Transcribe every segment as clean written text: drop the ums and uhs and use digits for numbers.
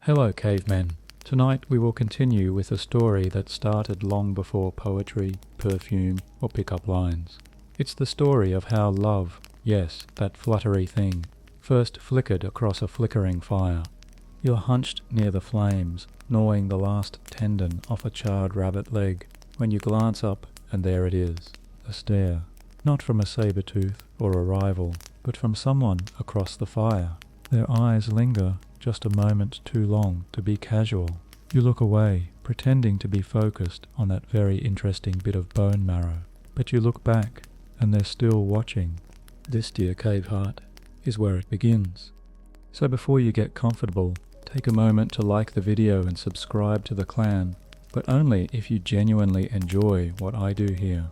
Hello, cavemen. Tonight we will continue with a story that started long before poetry, perfume, or pick-up lines. It's the story of how love, yes, that fluttery thing, first flickered across a flickering fire. You're hunched near the flames, gnawing the last tendon off a charred rabbit leg, when you glance up and there it is, a stare, not from a saber-tooth or a rival, but from someone across the fire. Their eyes linger just a moment too long to be casual. You look away, pretending to be focused on that very interesting bit of bone marrow, but you look back and they're still watching. This, dear cave heart, is where it begins. So before you get comfortable, take a moment to like the video and subscribe to the clan, but only if you genuinely enjoy what I do here.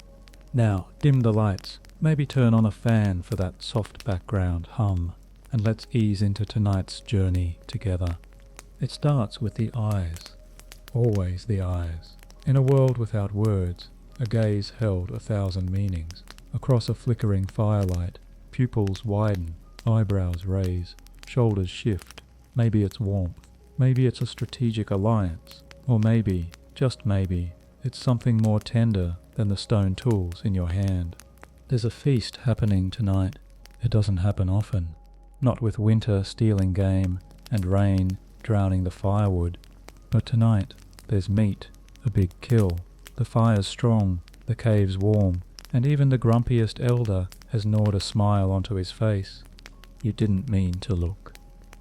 Now, dim the lights, maybe turn on a fan for that soft background hum, and let's ease into tonight's journey together. It starts with the eyes. Always the eyes. In a world without words, a gaze held 1,000 meanings. Across a flickering firelight, pupils widen, eyebrows raise, shoulders shift. Maybe it's warmth. Maybe it's a strategic alliance. Or maybe, just maybe, it's something more tender than the stone tools in your hand. There's a feast happening tonight. It doesn't happen often. Not with winter stealing game and rain drowning the firewood. But tonight, there's meat, a big kill. The fire's strong, the cave's warm, and even the grumpiest elder has gnawed a smile onto his face. You didn't mean to look.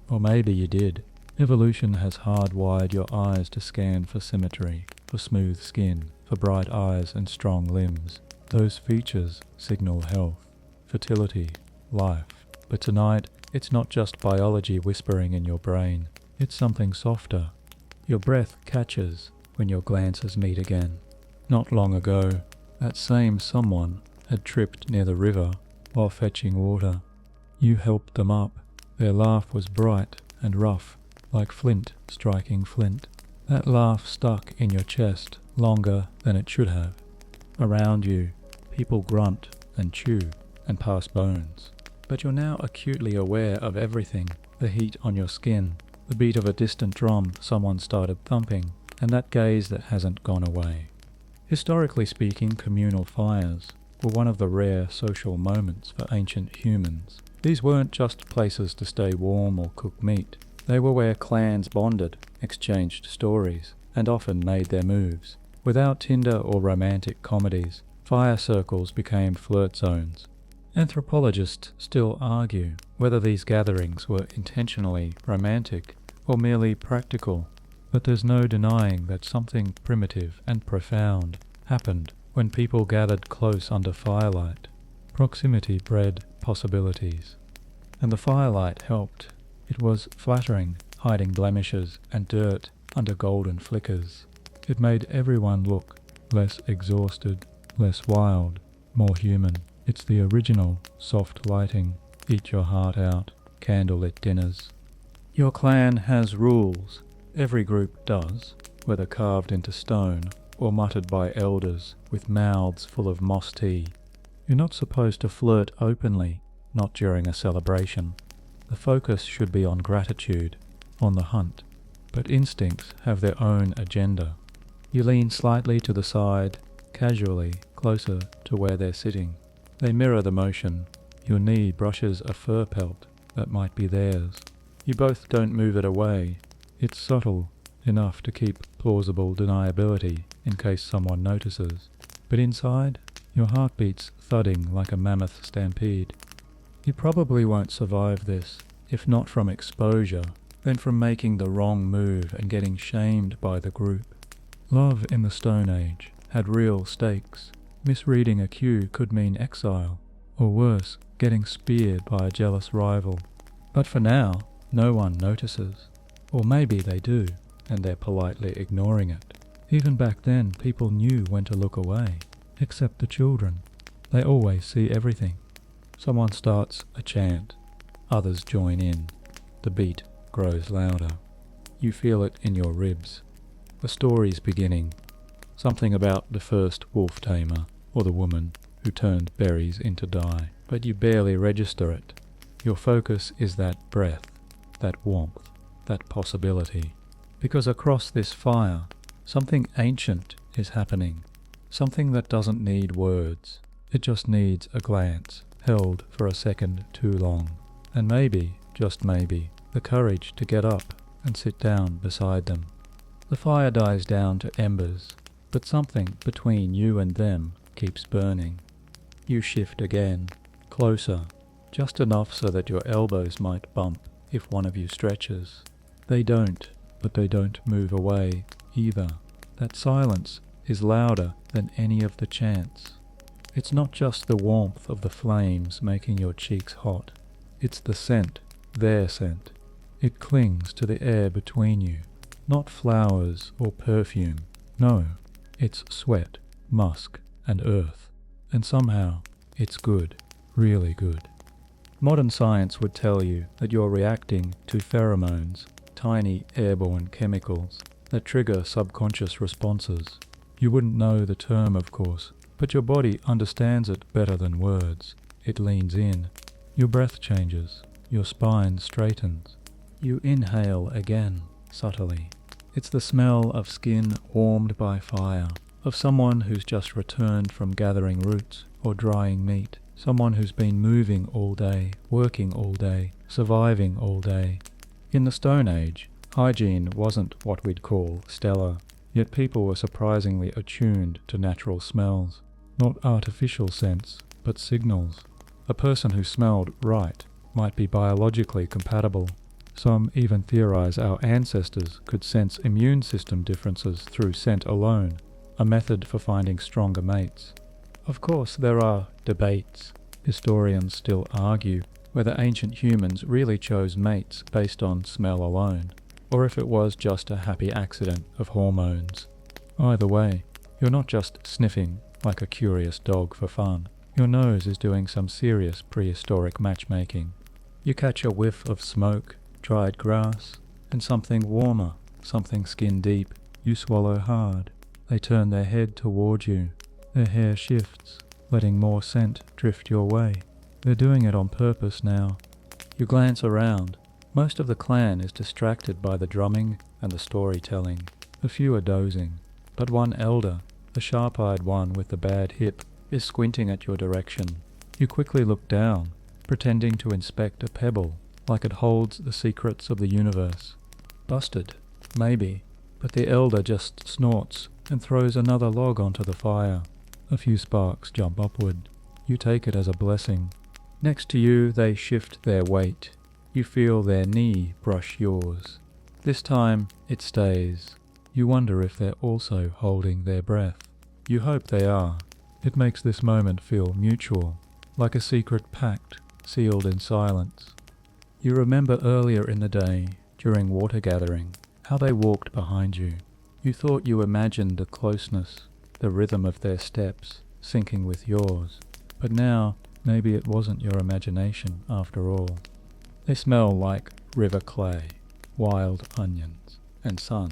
Or maybe you did. Evolution has hardwired your eyes to scan for symmetry, for smooth skin, for bright eyes and strong limbs. Those features signal health, fertility, life. But tonight, it's not just biology whispering in your brain. It's something softer. Your breath catches when your glances meet again. Not long ago, that same someone had tripped near the river while fetching water. You helped them up. Their laugh was bright and rough, like flint striking flint. That laugh stuck in your chest longer than it should have. Around you, people grunt and chew and pass bones. But you're now acutely aware of everything, the heat on your skin, the beat of a distant drum someone started thumping, and that gaze that hasn't gone away. Historically speaking, communal fires were one of the rare social moments for ancient humans. These weren't just places to stay warm or cook meat. They were where clans bonded, exchanged stories, and often made their moves. Without Tinder or romantic comedies, fire circles became flirt zones. Anthropologists still argue whether these gatherings were intentionally romantic or merely practical, but there's no denying that something primitive and profound happened when people gathered close under firelight. Proximity bred possibilities, and the firelight helped. It was flattering, hiding blemishes and dirt under golden flickers. It made everyone look less exhausted, less wild, more human. It's the original soft lighting, eat your heart out, candlelit dinners. Your clan has rules. Every group does, whether carved into stone or muttered by elders with mouths full of moss tea. You're not supposed to flirt openly, not during a celebration. The focus should be on gratitude, on the hunt. But instincts have their own agenda. You lean slightly to the side, casually, closer to where they're sitting. They mirror the motion. Your knee brushes a fur pelt that might be theirs. You both don't move it away. It's subtle, enough to keep plausible deniability in case someone notices. But inside, your heart beats thudding like a mammoth stampede. You probably won't survive this, if not from exposure, then from making the wrong move and getting shamed by the group. Love in the Stone Age had real stakes. Misreading a cue could mean exile, or worse, getting speared by a jealous rival. But for now, no one notices. Or maybe they do, and they're politely ignoring it. Even back then, people knew when to look away, except the children. They always see everything. Someone starts a chant. Others join in. The beat grows louder. You feel it in your ribs. A story's beginning. Something about the first wolf tamer, or the woman who turned berries into dye. But you barely register it. Your focus is that breath, that warmth, that possibility. Because across this fire, something ancient is happening. Something that doesn't need words. It just needs a glance, held for a second too long. And maybe, just maybe, the courage to get up and sit down beside them. The fire dies down to embers, but something between you and them keeps burning. You shift again, closer, just enough so that your elbows might bump if one of you stretches. They don't, but they don't move away either. That silence is louder than any of the chants. It's not just the warmth of the flames making your cheeks hot. It's the scent, their scent. It clings to the air between you. Not flowers or perfume. No, it's sweat, musk, and earth. And somehow, it's good, really good. Modern science would tell you that you're reacting to pheromones, tiny airborne chemicals that trigger subconscious responses. You wouldn't know the term, of course, but your body understands it better than words. It leans in. Your breath changes. Your spine straightens. You inhale again, subtly. It's the smell of skin warmed by fire, of someone who's just returned from gathering roots or drying meat, someone who's been moving all day, working all day, surviving all day. In the Stone Age, hygiene wasn't what we'd call stellar, yet people were surprisingly attuned to natural smells. Not artificial scents, but signals. A person who smelled right might be biologically compatible. Some even theorize our ancestors could sense immune system differences through scent alone, a method for finding stronger mates. Of course, there are debates. Historians still argue whether ancient humans really chose mates based on smell alone, or if it was just a happy accident of hormones. Either way, you're not just sniffing like a curious dog for fun. Your nose is doing some serious prehistoric matchmaking. You catch a whiff of smoke, dried grass, and something warmer, something skin deep. You swallow hard. They turn their head toward you. Their hair shifts, letting more scent drift your way. They're doing it on purpose now. You glance around. Most of the clan is distracted by the drumming and the storytelling. A few are dozing, but one elder, the sharp-eyed one with the bad hip, is squinting at your direction. You quickly look down, pretending to inspect a pebble, like it holds the secrets of the universe. Busted, maybe, but the elder just snorts and throws another log onto the fire. A few sparks jump upward. You take it as a blessing. Next to you, they shift their weight. You feel their knee brush yours. This time, it stays. You wonder if they're also holding their breath. You hope they are. It makes this moment feel mutual, like a secret pact, sealed in silence. You remember earlier in the day, during water gathering, how they walked behind you. You thought you imagined the closeness, the rhythm of their steps, syncing with yours. But now, maybe it wasn't your imagination after all. They smell like river clay, wild onions, and sun.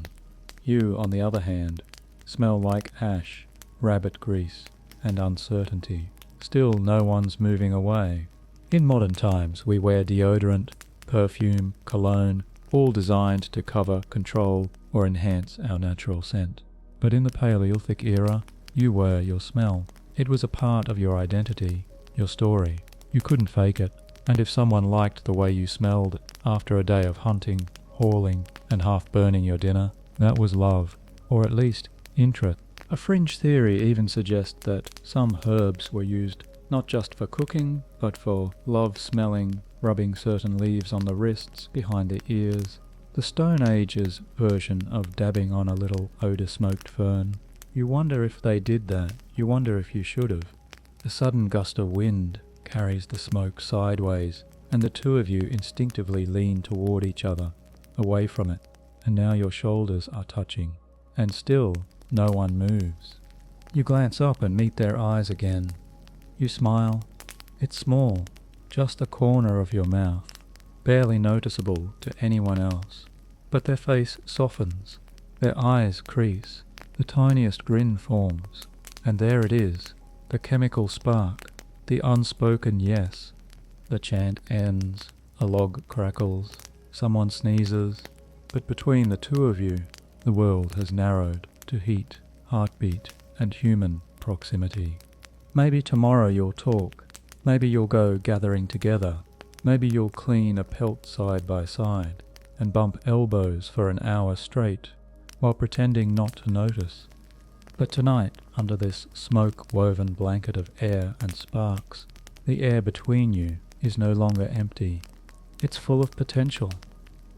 You, on the other hand, smell like ash, rabbit grease, and uncertainty. Still no one's moving away. In modern times we wear deodorant, perfume, cologne, all designed to cover, control, or enhance our natural scent. But in the Paleolithic era, you were your smell. It was a part of your identity, your story. You couldn't fake it. And if someone liked the way you smelled after a day of hunting, hauling, and half burning your dinner, that was love, or at least interest. A fringe theory even suggests that some herbs were used not just for cooking, but for love-smelling, rubbing certain leaves on the wrists, behind the ears. The Stone Age's version of dabbing on a little odor-smoked fern. You wonder if they did that. You wonder if you should have. A sudden gust of wind carries the smoke sideways, and the two of you instinctively lean toward each other, away from it, and now your shoulders are touching. And still, no one moves. You glance up and meet their eyes again. You smile. It's small, just the corner of your mouth, barely noticeable to anyone else. But their face softens, their eyes crease, the tiniest grin forms, and there it is, the chemical spark, the unspoken yes. The chant ends, a log crackles, someone sneezes, But between the two of you, the world has narrowed to heat, heartbeat, and human proximity. Maybe tomorrow you'll talk. Maybe you'll go gathering together. Maybe you'll clean a pelt side by side and bump elbows for an hour straight while pretending not to notice. But tonight, under this smoke-woven blanket of air and sparks, the air between you is no longer empty. It's full of potential.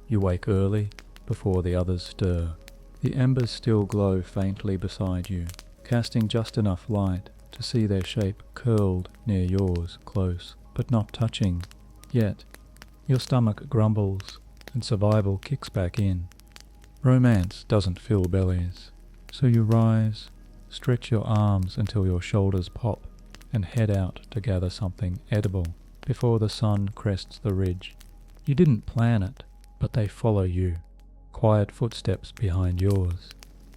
You wake early, before the others stir. The embers still glow faintly beside you, casting just enough light to see their shape curled near yours, close, but not touching. Yet, your stomach grumbles, and survival kicks back in. Romance doesn't fill bellies, so you rise, stretch your arms until your shoulders pop, and head out to gather something edible before the sun crests the ridge. You didn't plan it, but they follow you, quiet footsteps behind yours,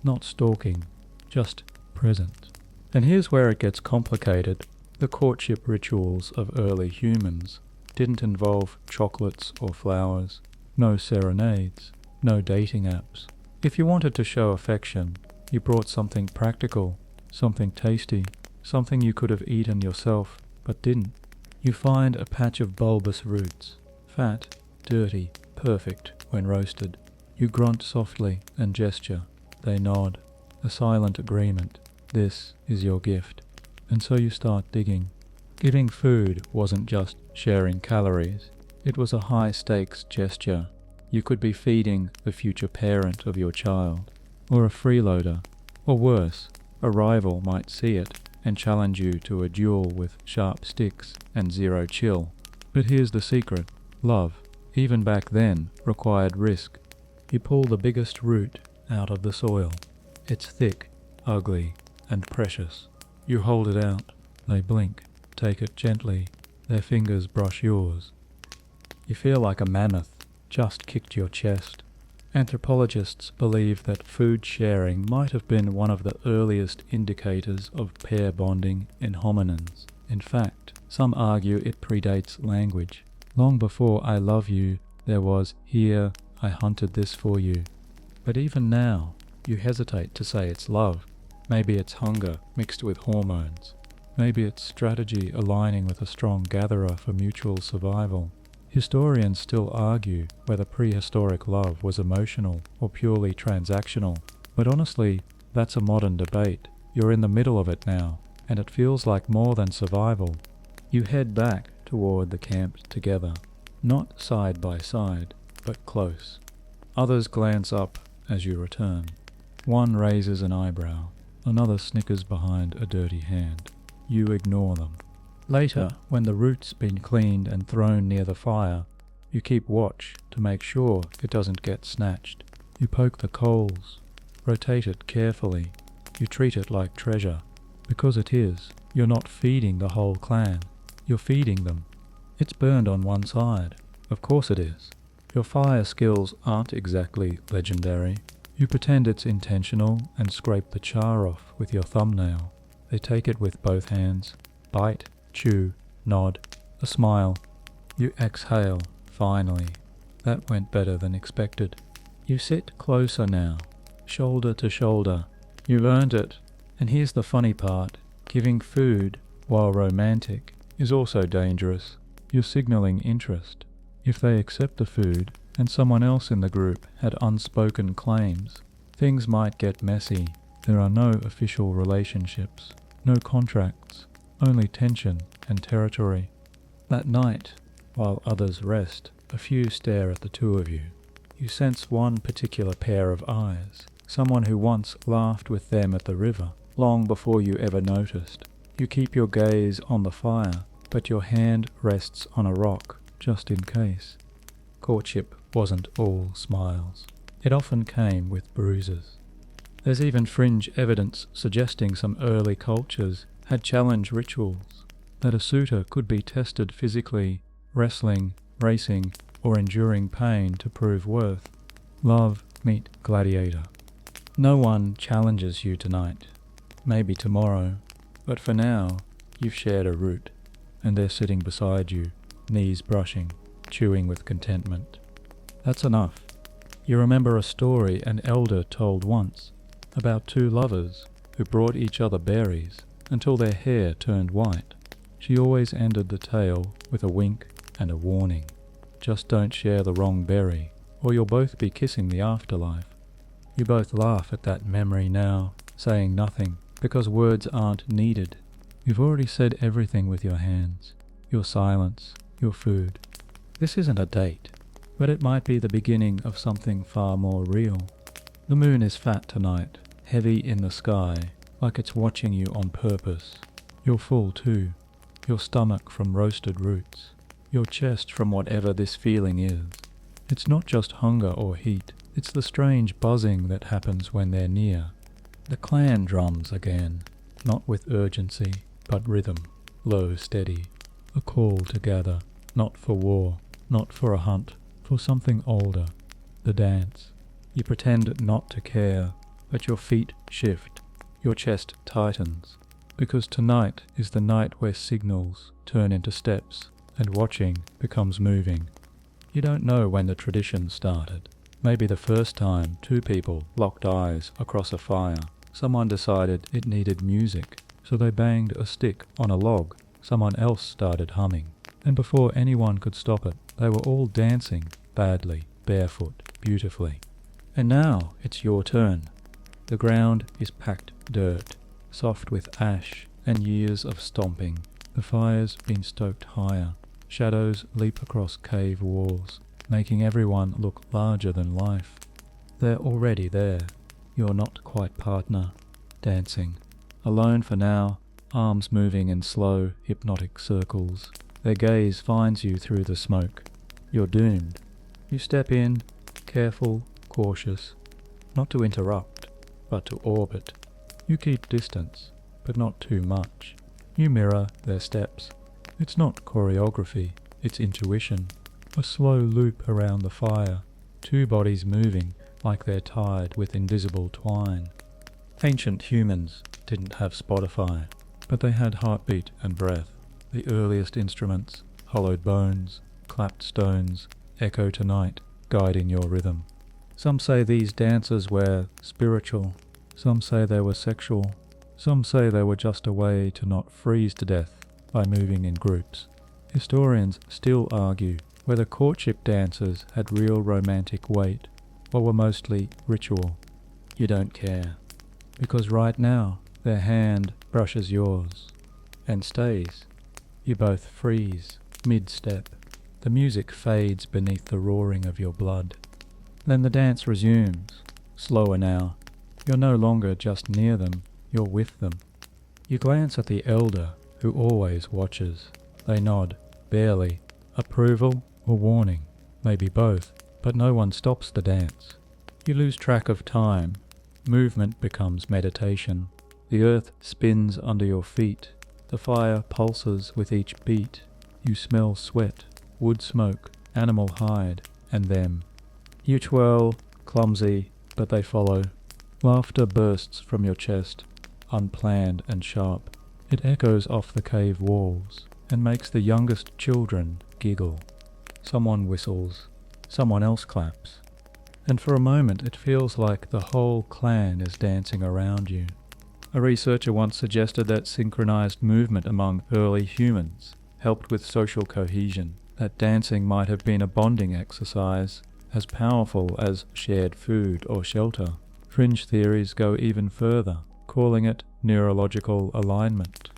not stalking, just present. And here's where it gets complicated. The courtship rituals of early humans didn't involve chocolates or flowers, no serenades, no dating apps. If you wanted to show affection, you brought something practical, something tasty, something you could have eaten yourself, but didn't. You find a patch of bulbous roots, fat, dirty, perfect when roasted. You grunt softly and gesture. They nod, a silent agreement. This is your gift. And so you start digging. Giving food wasn't just sharing calories. It was a high-stakes gesture. You could be feeding the future parent of your child, or a freeloader, or worse, a rival might see it and challenge you to a duel with sharp sticks and zero chill. But here's the secret. Love, even back then, required risk. You pull the biggest root out of the soil. It's thick, ugly, and precious. You hold it out. They blink. Take it gently. Their fingers brush yours. You feel like a mammoth just kicked your chest. Anthropologists believe that food sharing might have been one of the earliest indicators of pair bonding in hominins. In fact, some argue it predates language. Long before I love you, there was, here, I hunted this for you. But even now, you hesitate to say it's love. Maybe it's hunger mixed with hormones. Maybe it's strategy aligning with a strong gatherer for mutual survival. Historians still argue whether prehistoric love was emotional or purely transactional. But honestly, that's a modern debate. You're in the middle of it now, and it feels like more than survival. You head back toward the camp together, not side by side, but close. Others glance up as you return. One raises an eyebrow, another snickers behind a dirty hand. You ignore them. Later, when the root's been cleaned and thrown near the fire, you keep watch to make sure it doesn't get snatched. You poke the coals, rotate it carefully. You treat it like treasure. Because it is, you're not feeding the whole clan. You're feeding them. It's burned on one side. Of course it is. Your fire skills aren't exactly legendary. You pretend it's intentional and scrape the char off with your thumbnail. They take it with both hands, bite, chew, nod, a smile. You exhale, finally. That went better than expected. You sit closer now, shoulder to shoulder. You've earned it. And here's the funny part. Giving food, while romantic, is also dangerous. You're signaling interest. If they accept the food, and someone else in the group had unspoken claims, things might get messy. There are no official relationships, no contracts, only tension and territory. That night, while others rest, a few stare at the two of you. You sense one particular pair of eyes, someone who once laughed with them at the river, long before you ever noticed. You keep your gaze on the fire, but your hand rests on a rock, just in case. Courtship wasn't all smiles. It often came with bruises. There's even fringe evidence suggesting some early cultures had challenge rituals, that a suitor could be tested physically, wrestling, racing, or enduring pain to prove worth. Love meet gladiator. No one challenges you tonight. Maybe tomorrow. But for now, you've shared a root, and they're sitting beside you, knees brushing, chewing with contentment. That's enough. You remember a story an elder told once about two lovers who brought each other berries until their hair turned white. She always ended the tale with a wink and a warning. Just don't share the wrong berry, or you'll both be kissing the afterlife. You both laugh at that memory now, saying nothing, because words aren't needed. You've already said everything with your hands, your silence, your food. This isn't a date, but it might be the beginning of something far more real. The moon is fat tonight, heavy in the sky, like it's watching you on purpose. You're full too, your stomach from roasted roots, your chest from whatever this feeling is. It's not just hunger or heat, it's the strange buzzing that happens when they're near. The clan drums again, not with urgency, but rhythm, low, steady. A call to gather, not for war, not for a hunt, for something older. The dance. You pretend not to care, but your feet shift, your chest tightens, because tonight is the night where signals turn into steps, and watching becomes moving. You don't know when the tradition started. Maybe the first time two people locked eyes across a fire. Someone decided it needed music, so they banged a stick on a log. Someone else started humming, and before anyone could stop it, they were all dancing, badly, barefoot, beautifully. And now it's your turn. The ground is packed dirt, soft with ash and years of stomping. The fire's been stoked higher. Shadows leap across cave walls, making everyone look larger than life. They're already there. You're not quite partner, dancing. Alone for now, arms moving in slow, hypnotic circles. Their gaze finds you through the smoke. You're doomed. You step in, careful, cautious, not to interrupt, but to orbit. You keep distance, but not too much. You mirror their steps. It's not choreography, it's intuition. A slow loop around the fire, two bodies moving like they're tied with invisible twine. Ancient humans didn't have Spotify, but they had heartbeat and breath. The earliest instruments, hollowed bones, clapped stones, echo tonight, guiding your rhythm. Some say these dances were spiritual, some say they were sexual, some say they were just a way to not freeze to death by moving in groups. Historians still argue whether courtship dances had real romantic weight or were mostly ritual. You don't care, because right now their hand brushes yours and stays. You both freeze, mid-step. The music fades beneath the roaring of your blood. Then the dance resumes, slower now. You're no longer just near them, you're with them. You glance at the elder who always watches. They nod, barely. Approval or warning, maybe both, but no one stops the dance. You lose track of time. Movement becomes meditation. The earth spins under your feet. The fire pulses with each beat. You smell sweat, wood smoke, animal hide, and them. You twirl, clumsy, but they follow. Laughter bursts from your chest, unplanned and sharp. It echoes off the cave walls and makes the youngest children giggle. Someone whistles, someone else claps, and for a moment it feels like the whole clan is dancing around you. A researcher once suggested that synchronized movement among early humans helped with social cohesion, that dancing might have been a bonding exercise, as powerful as shared food or shelter. Fringe theories go even further, calling it neurological alignment.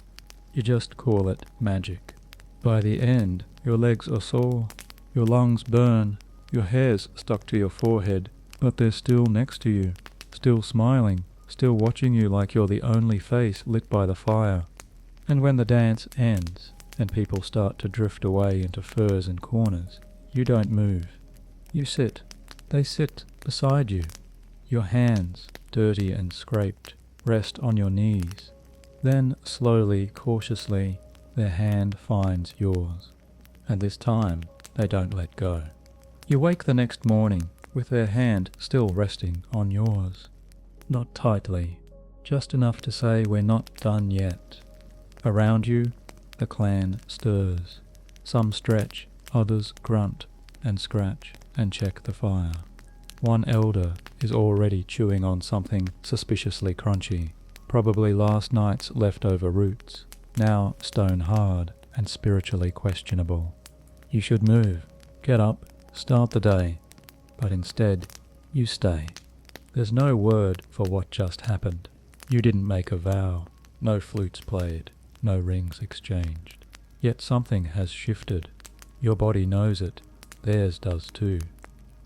You just call it magic. By the end, your legs are sore, your lungs burn, your hair's stuck to your forehead, but they're still next to you, still smiling, still watching you like you're the only face lit by the fire. And when the dance ends, and people start to drift away into furs and corners, you don't move. You sit. They sit beside you. Your hands, dirty and scraped, rest on your knees. Then, slowly, cautiously, their hand finds yours. And this time, they don't let go. You wake the next morning with their hand still resting on yours. Not tightly, just enough to say we're not done yet. Around you, the clan stirs. Some stretch, others grunt and scratch and check the fire. One elder is already chewing on something suspiciously crunchy, probably last night's leftover roots, now stone hard and spiritually questionable. You should move, get up, start the day, but instead you stay. There's no word for what just happened. You didn't make a vow, no flutes played, no rings exchanged. Yet something has shifted. Your body knows it, theirs does too.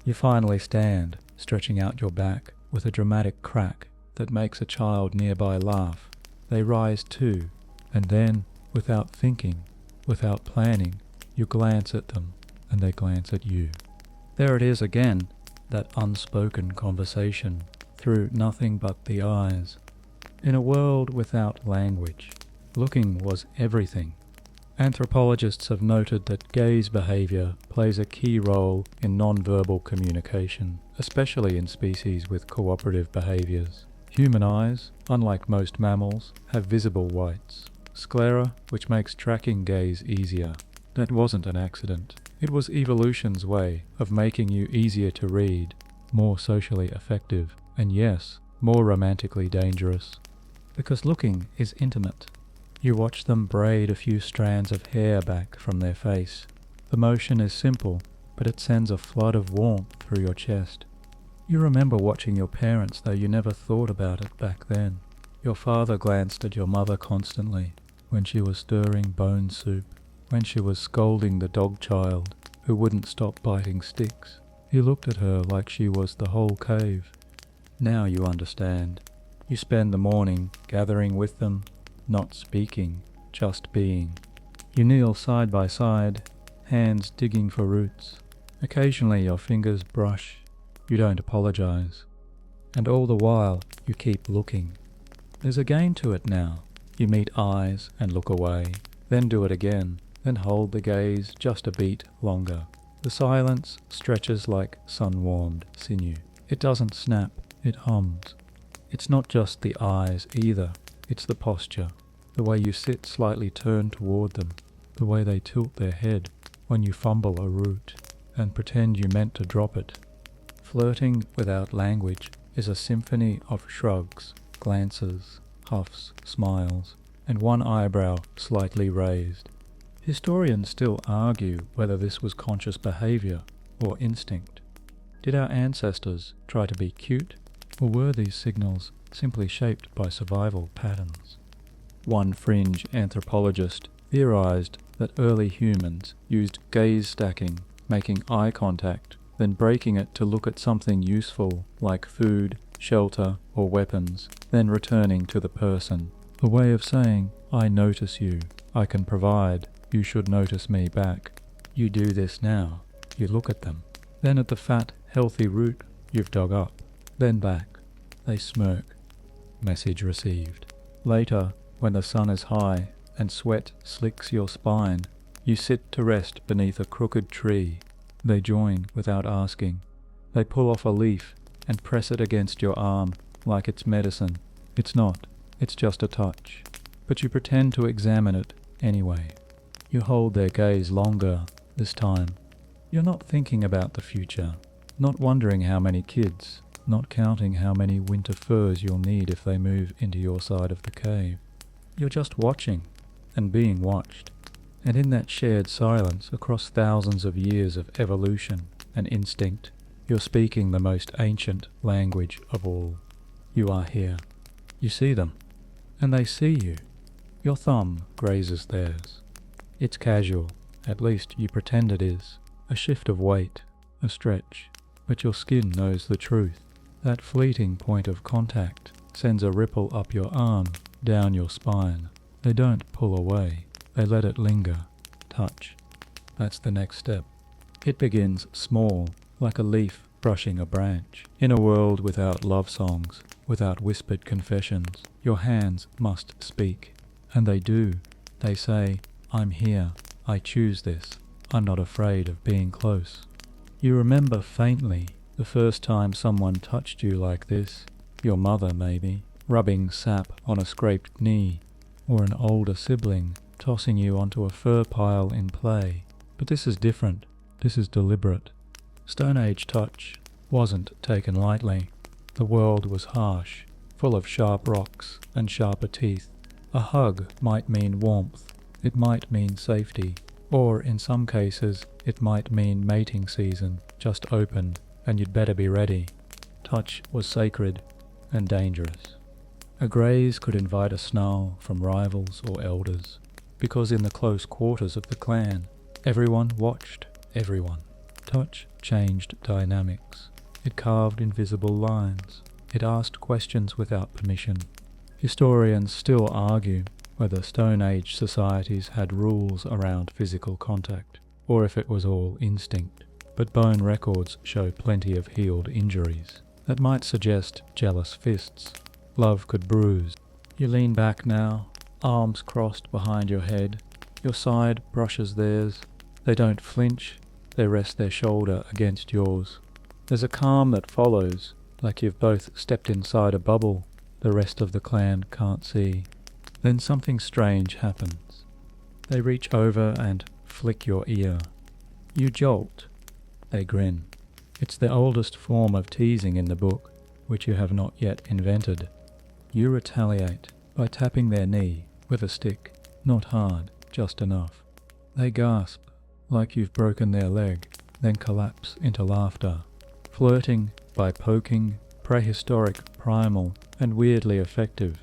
You finally stand, stretching out your back with a dramatic crack that makes a child nearby laugh. They rise too, and then, without thinking, without planning, you glance at them, and they glance at you. There it is again, that unspoken conversation, through nothing but the eyes. In a world without language, looking was everything. Anthropologists have noted that gaze behavior plays a key role in non-verbal communication, especially in species with cooperative behaviors. Human eyes, unlike most mammals, have visible whites. Sclera, which makes tracking gaze easier. That wasn't an accident. It was evolution's way of making you easier to read, more socially effective, and yes, more romantically dangerous. Because looking is intimate. You watch them braid a few strands of hair back from their face. The motion is simple, but it sends a flood of warmth through your chest. You remember watching your parents, though you never thought about it back then. Your father glanced at your mother constantly, when she was stirring bone soup, when she was scolding the dog child, who wouldn't stop biting sticks. He looked at her like she was the whole cave. Now you understand. You spend the morning gathering with them, not speaking, just being. You kneel side by side, hands digging for roots. Occasionally your fingers brush. You don't apologize. And all the while, you keep looking. There's a game to it now. You meet eyes and look away, then do it again, then hold the gaze just a beat longer. The silence stretches like sun-warmed sinew. It doesn't snap, it hums. It's not just the eyes either. It's the posture, the way you sit slightly turned toward them, the way they tilt their head when you fumble a root and pretend you meant to drop it. Flirting without language is a symphony of shrugs, glances, huffs, smiles, and one eyebrow slightly raised. Historians still argue whether this was conscious behavior or instinct. Did our ancestors try to be cute, or were these signals simply shaped by survival patterns? One fringe anthropologist theorized that early humans used gaze stacking, making eye contact, then breaking it to look at something useful like food, shelter, or weapons, then returning to the person. A way of saying, I notice you, I can provide, you should notice me back. You do this now. You look at them. Then at the fat, healthy root you've dug up. Then back. They smirk. Message received. Later, when the sun is high and sweat slicks your spine, you sit to rest beneath a crooked tree. They join without asking. They pull off a leaf and press it against your arm like it's medicine. It's not. It's just a touch. But you pretend to examine it anyway. You hold their gaze longer this time. You're not thinking about the future, not wondering how many kids, not counting how many winter furs you'll need if they move into your side of the cave. You're just watching and being watched. And in that shared silence across thousands of years of evolution and instinct, you're speaking the most ancient language of all. You are here. You see them, and they see you. Your thumb grazes theirs. It's casual, at least you pretend it is. A shift of weight, a stretch, but your skin knows the truth. That fleeting point of contact sends a ripple up your arm, down your spine. They don't pull away. They let it linger, touch. That's the next step. It begins small, like a leaf brushing a branch. In a world without love songs, without whispered confessions, your hands must speak. And they do. They say, I'm here. I choose this. I'm not afraid of being close. You remember faintly the first time someone touched you like this. Your mother, maybe, rubbing sap on a scraped knee, or an older sibling tossing you onto a fur pile in play. But this is different. This is deliberate. Stone Age touch, wasn't taken lightly. The world was harsh, full of sharp rocks and sharper teeth. A hug might mean warmth, it might mean safety, or in some cases it might mean mating season just opened and you'd better be ready. Touch was sacred and dangerous. A graze could invite a snarl from rivals or elders, because in the close quarters of the clan, everyone watched everyone. Touch changed dynamics. It carved invisible lines. It asked questions without permission. Historians still argue whether Stone Age societies had rules around physical contact, or if it was all instinct, but bone records show plenty of healed injuries. That might suggest jealous fists. Love could bruise. You lean back now, arms crossed behind your head. Your side brushes theirs. They don't flinch, they rest their shoulder against yours. There's a calm that follows, like you've both stepped inside a bubble the rest of the clan can't see. Then something strange happens. They reach over and flick your ear. You jolt. They grin. It's the oldest form of teasing in the book, which you have not yet invented. You retaliate by tapping their knee with a stick, not hard, just enough. They gasp, like you've broken their leg, then collapse into laughter. Flirting by poking, prehistoric, primal, and weirdly effective.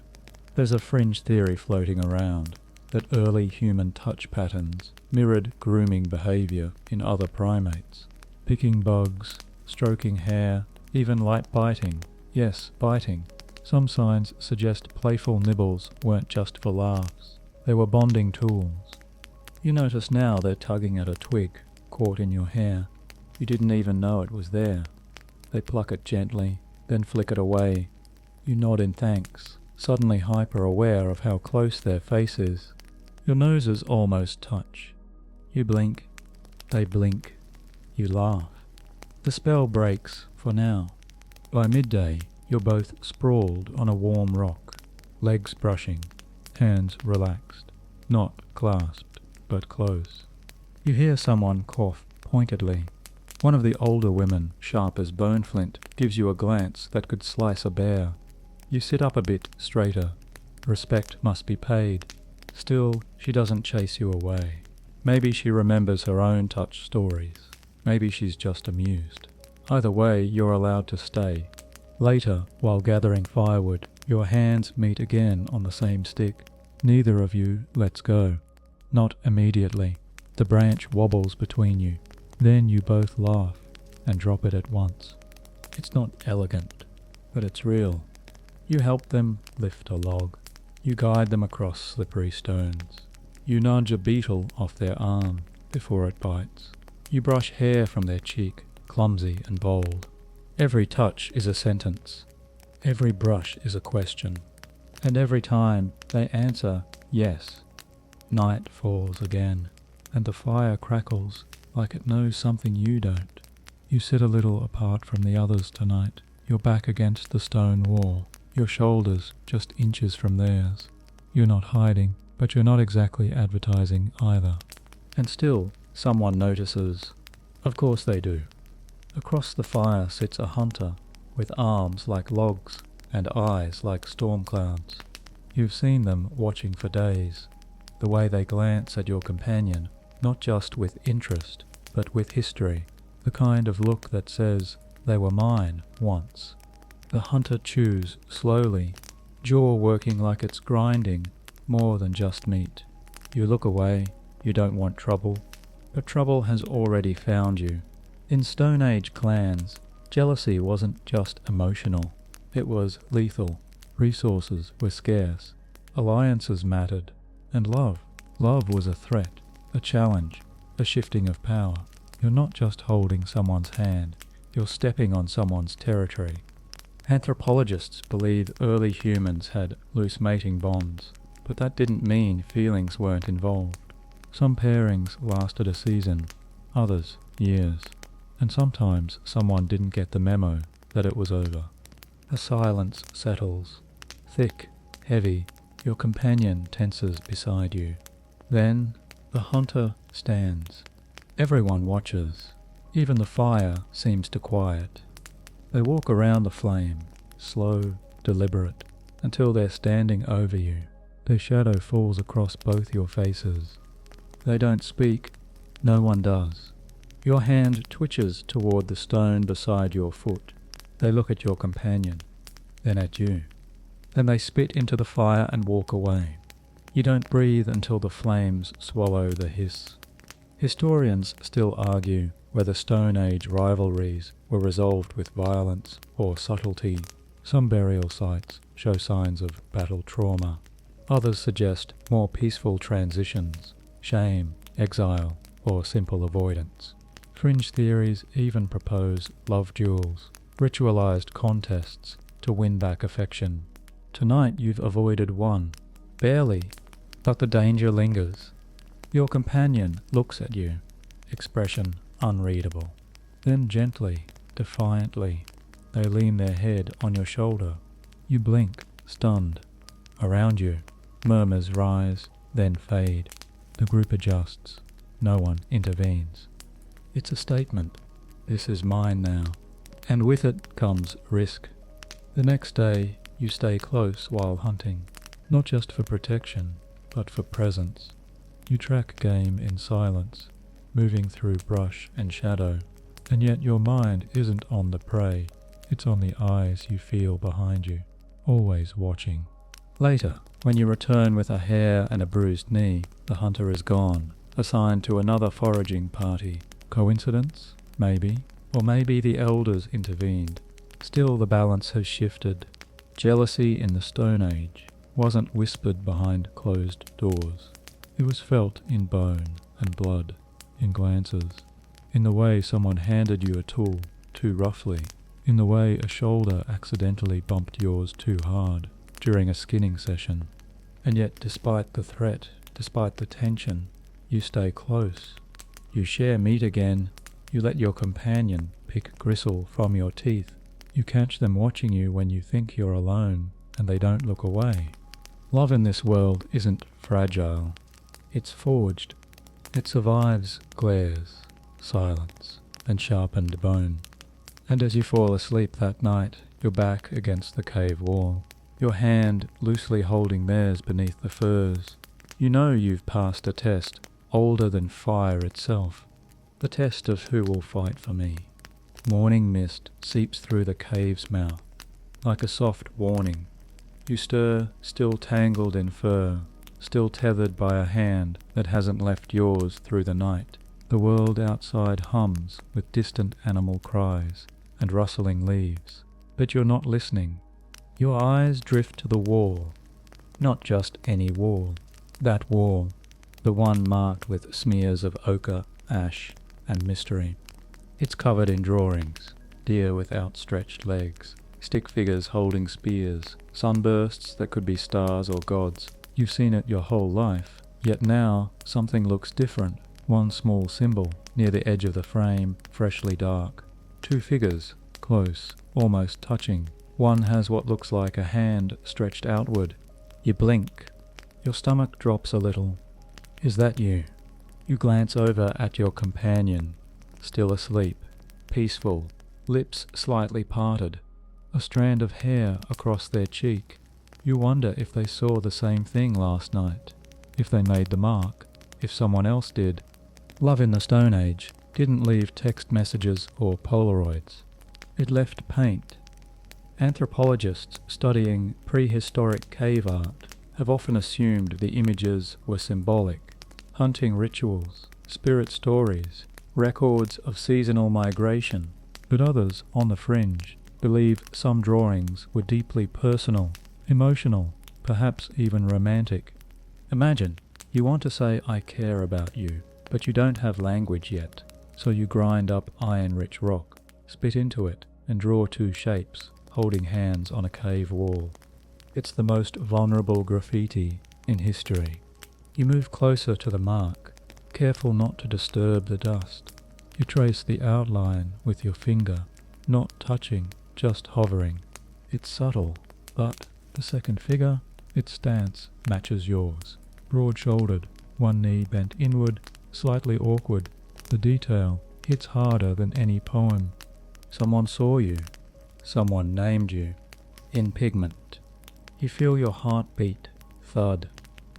There's a fringe theory floating around that early human touch patterns mirrored grooming behavior in other primates. Picking bugs, stroking hair, even light biting. Yes, biting. Some signs suggest playful nibbles weren't just for laughs. They were bonding tools. You notice now they're tugging at a twig caught in your hair. You didn't even know it was there. They pluck it gently, then flick it away. You nod in thanks, suddenly hyper-aware of how close their face is. Your noses almost touch. You blink. They blink. You laugh. The spell breaks for now. By midday, you're both sprawled on a warm rock, legs brushing, hands relaxed, not clasped, but close. You hear someone cough pointedly. One of the older women, sharp as bone flint, gives you a glance that could slice a bear. You sit up a bit straighter. Respect must be paid. Still, she doesn't chase you away. Maybe she remembers her own touch stories. Maybe she's just amused. Either way, you're allowed to stay. Later, while gathering firewood, your hands meet again on the same stick. Neither of you lets go. Not immediately. The branch wobbles between you. Then you both laugh and drop it at once. It's not elegant, but it's real. You help them lift a log. You guide them across slippery stones. You nudge a beetle off their arm before it bites. You brush hair from their cheek, clumsy and bold. Every touch is a sentence. Every brush is a question. And every time they answer yes. Night falls again, and the fire crackles like it knows something you don't. You sit a little apart from the others tonight, your back against the stone wall, your shoulders just inches from theirs. You're not hiding, but you're not exactly advertising either. And still, someone notices. Of course they do. Across the fire sits a hunter, with arms like logs and eyes like storm clouds. You've seen them watching for days. The way they glance at your companion, not just with interest, but with history. The kind of look that says, they were mine once. The hunter chews slowly, jaw working like it's grinding more than just meat. You look away, you don't want trouble, but trouble has already found you. In Stone Age clans, jealousy wasn't just emotional, it was lethal. Resources were scarce, alliances mattered, and love was a threat, a challenge, a shifting of power. You're not just holding someone's hand, you're stepping on someone's territory. Anthropologists believe early humans had loose mating bonds, but that didn't mean feelings weren't involved. Some pairings lasted a season, others years, and sometimes someone didn't get the memo that it was over. A silence settles, thick, heavy. Your companion tenses beside you. Then the hunter stands. Everyone watches. Even the fire seems to quiet. They walk around the flame, slow, deliberate, until they're standing over you. Their shadow falls across both your faces. They don't speak. No one does. Your hand twitches toward the stone beside your foot. They look at your companion, then at you. Then they spit into the fire and walk away. You don't breathe until the flames swallow the hiss. Historians still argue whether Stone Age rivalries were resolved with violence or subtlety. Some burial sites show signs of battle trauma. Others suggest more peaceful transitions, shame, exile, or simple avoidance. Fringe theories even propose love duels, ritualized contests to win back affection. Tonight you've avoided one, barely, but the danger lingers. Your companion looks at you, expression unreadable. Then gently, defiantly, they lean their head on your shoulder. You blink, stunned. Around you, murmurs rise, then fade. The group adjusts. No one intervenes. It's a statement. This is mine now. And with it comes risk. The next day, you stay close while hunting, not just for protection, but for presence. You track game in silence, moving through brush and shadow, and yet your mind isn't on the prey. It's on the eyes you feel behind you, always watching. Later, when you return with a hair and a bruised knee, the hunter is gone, assigned to another foraging party. Coincidence? Maybe. Or maybe the elders intervened. Still the balance has shifted. Jealousy in the Stone Age wasn't whispered behind closed doors. It was felt in bone and blood, in glances, in the way someone handed you a tool too roughly, in the way a shoulder accidentally bumped yours too hard during a skinning session. And yet despite the threat, despite the tension, you stay close. You share meat again. You let your companion pick gristle from your teeth. You catch them watching you when you think you're alone, and they don't look away. Love in this world isn't fragile. It's forged. It survives glares, silence, and sharpened bone. And as you fall asleep that night, your back against the cave wall, your hand loosely holding theirs beneath the furs, you know you've passed a test older than fire itself, the test of who will fight for me. Morning mist seeps through the cave's mouth, like a soft warning. You stir, still tangled in fur, still tethered by a hand that hasn't left yours through the night. The world outside hums with distant animal cries and rustling leaves, but you're not listening. Your eyes drift to the wall, not just any wall, that wall, the one marked with smears of ochre, ash, and mystery. It's covered in drawings, deer with outstretched legs, stick figures holding spears, sunbursts that could be stars or gods. You've seen it your whole life, yet now something looks different. One small symbol near the edge of the frame, freshly dark. Two figures, close, almost touching. One has what looks like a hand stretched outward. You blink. Your stomach drops a little. Is that you? You glance over at your companion, still asleep, peaceful, lips slightly parted, a strand of hair across their cheek. You wonder if they saw the same thing last night, if they made the mark, if someone else did. Love in the Stone Age didn't leave text messages or Polaroids. It left paint. Anthropologists studying prehistoric cave art have often assumed the images were symbolic. Hunting rituals, spirit stories, records of seasonal migration, but others, on the fringe, believe some drawings were deeply personal, emotional, perhaps even romantic. Imagine, you want to say I care about you, but you don't have language yet, so you grind up iron-rich rock, spit into it, and draw two shapes, holding hands on a cave wall. It's the most vulnerable graffiti in history. You move closer to the mark, careful not to disturb the dust. You trace the outline with your finger, not touching, just hovering. It's subtle, but the second figure, its stance matches yours. Broad-shouldered, one knee bent inward, slightly awkward. The detail hits harder than any poem. Someone saw you. Someone named you. In pigment. You feel your heart beat, thud,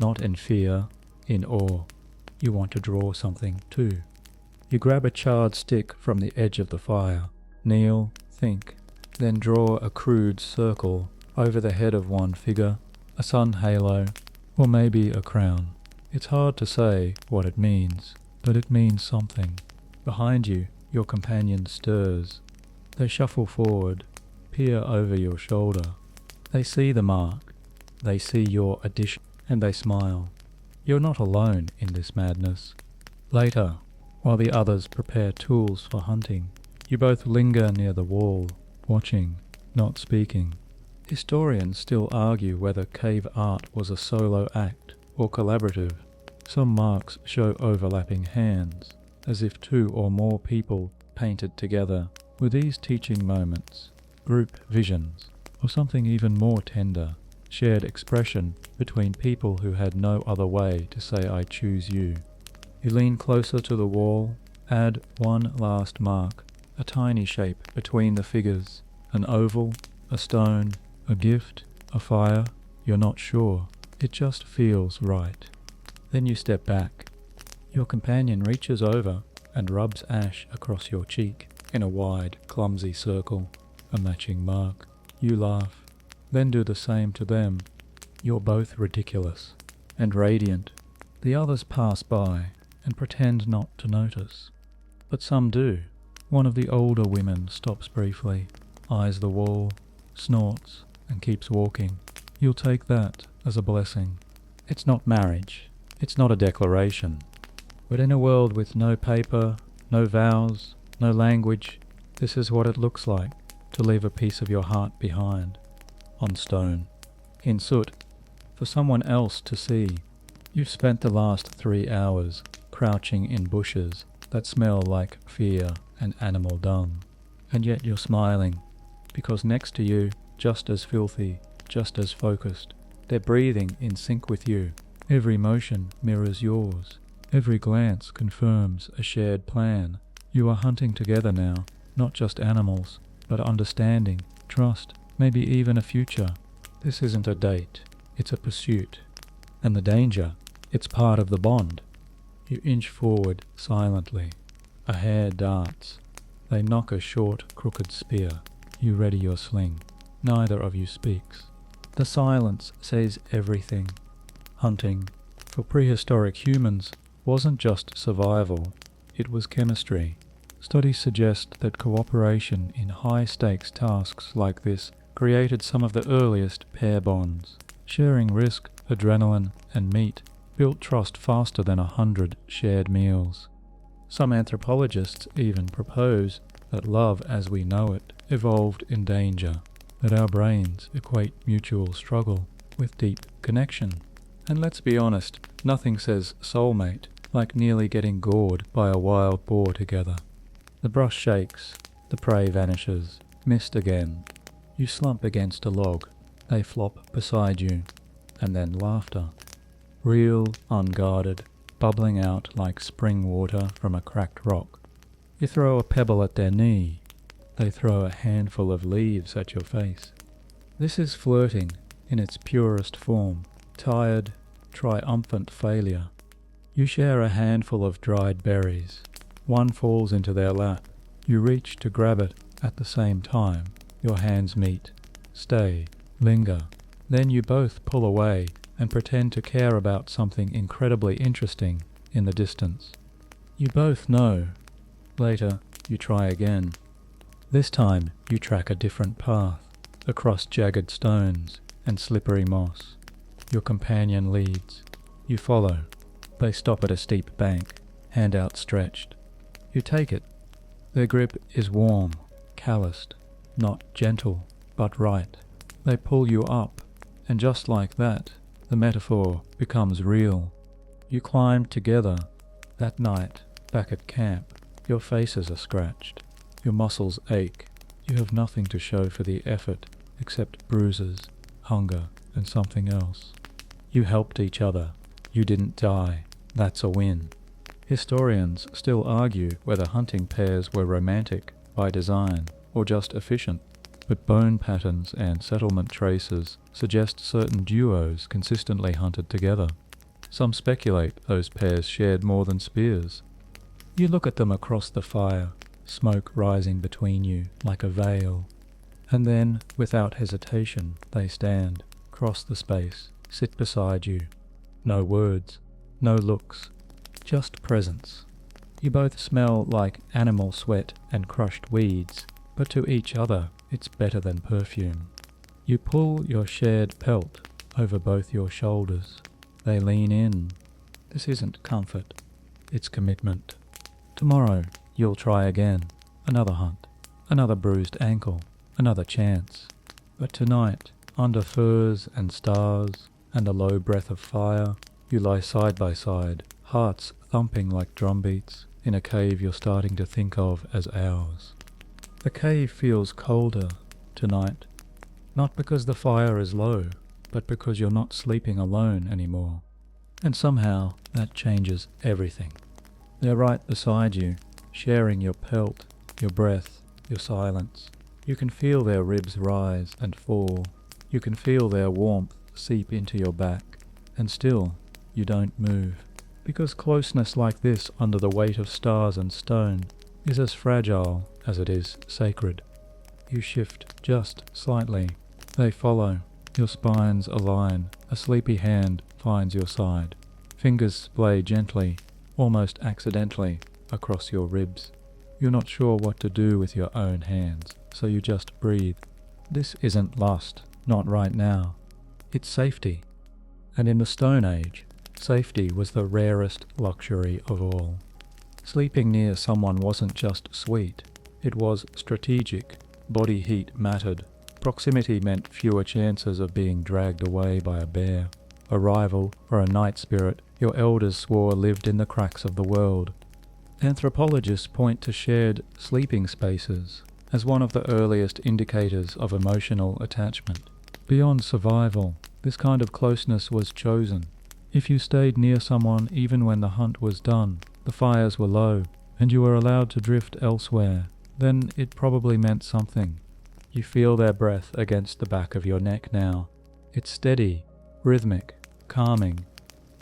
not in fear, in awe. You want to draw something too. You grab a charred stick from the edge of the fire, kneel, think, then draw a crude circle over the head of one figure, a sun halo, or maybe a crown. It's hard to say what it means, but it means something. Behind you, your companion stirs. They shuffle forward, peer over your shoulder. They see the mark, they see your addition, and they smile. You're not alone in this madness. Later, while the others prepare tools for hunting, you both linger near the wall, watching, not speaking. Historians still argue whether cave art was a solo act or collaborative. Some marks show overlapping hands, as if two or more people painted together. Were these teaching moments, group visions, or something even more tender, shared expression between people who had no other way to say I choose you? You lean closer to the wall, add one last mark, a tiny shape between the figures, an oval, a stone, a gift, a fire. You're not sure. It just feels right. Then you step back. Your companion reaches over and rubs ash across your cheek in a wide, clumsy circle, a matching mark. You laugh, then do the same to them. You're both ridiculous and radiant. The others pass by and pretend not to notice. But some do. One of the older women stops briefly, eyes the wall, snorts, and keeps walking. You'll take that as a blessing. It's not marriage. It's not a declaration. But in a world with no paper, no vows, no language, this is what it looks like to leave a piece of your heart behind, on stone, in soot, for someone else to see. You've spent the last 3 hours crouching in bushes that smell like fear and animal dung, and yet you're smiling, because next to you, just as filthy, just as focused, they're breathing in sync with you. Every motion mirrors yours. Every glance confirms a shared plan. You are hunting together now, not just animals, but understanding, trust, maybe even a future. This isn't a date, it's a pursuit. And the danger, it's part of the bond. You inch forward silently. A hare darts. They knock a short, crooked spear. You ready your sling. Neither of you speaks. The silence says everything. Hunting, for prehistoric humans, wasn't just survival, it was chemistry. Studies suggest that cooperation in high-stakes tasks like this created some of the earliest pair bonds. Sharing risk, adrenaline, and meat built trust faster than 100 shared meals. Some anthropologists even propose that love as we know it evolved in danger, that our brains equate mutual struggle with deep connection. And let's be honest, nothing says soulmate like nearly getting gored by a wild boar together. The brush shakes, the prey vanishes, missed again. You slump against a log, they flop beside you, and then laughter. Real, unguarded, bubbling out like spring water from a cracked rock. You throw a pebble at their knee, they throw a handful of leaves at your face. This is flirting in its purest form, tired, triumphant failure. You share a handful of dried berries. One falls into their lap. You reach to grab it at the same time. Your hands meet. Stay. Linger. Then you both pull away and pretend to care about something incredibly interesting in the distance. You both know. Later, you try again. This time, you track a different path, across jagged stones and slippery moss. Your companion leads. You follow. They stop at a steep bank, hand outstretched. You take it. Their grip is warm, calloused, not gentle, but right. They pull you up, and just like that, the metaphor becomes real. You climb together. That night, back at camp, your faces are scratched. Your muscles ache. You have nothing to show for the effort except bruises, hunger, and something else. You helped each other. You didn't die. That's a win. Historians still argue whether hunting pairs were romantic by design or just efficient. but bone patterns and settlement traces suggest certain duos consistently hunted together. Some speculate those pairs shared more than spears. You look at them across the fire, smoke rising between you like a veil, and then, without hesitation, they stand, cross the space, sit beside you. No words, no looks, just presence. You both smell like animal sweat and crushed weeds, but to each other it's better than perfume. You pull your shared pelt over both your shoulders. They lean in. This isn't comfort, it's commitment. Tomorrow you'll try again, another hunt, another bruised ankle, another chance. But tonight, under furs and stars and a low breath of fire, you lie side by side, hearts thumping like drumbeats, in a cave you're starting to think of as ours. The cave feels colder tonight, not because the fire is low, but because you're not sleeping alone anymore. And somehow that changes everything. They're right beside you, sharing your pelt, your breath, your silence. You can feel their ribs rise and fall. You can feel their warmth seep into your back. And still, you don't move. Because closeness like this under the weight of stars and stone is as fragile as it is sacred. You shift just slightly. They follow. Your spines align. A sleepy hand finds your side. Fingers splay gently, almost accidentally, across your ribs. You're not sure what to do with your own hands, so you just breathe. This isn't lust, not right now. It's safety. And in the Stone Age, safety was the rarest luxury of all. Sleeping near someone wasn't just sweet, it was strategic. Body heat mattered. Proximity meant fewer chances of being dragged away by a bear, a rival, or a night spirit your elders swore lived in the cracks of the world. Anthropologists point to shared sleeping spaces as one of the earliest indicators of emotional attachment. Beyond survival, this kind of closeness was chosen. If you stayed near someone even when the hunt was done, the fires were low, and you were allowed to drift elsewhere, then it probably meant something. You feel their breath against the back of your neck now. It's steady, rhythmic, calming.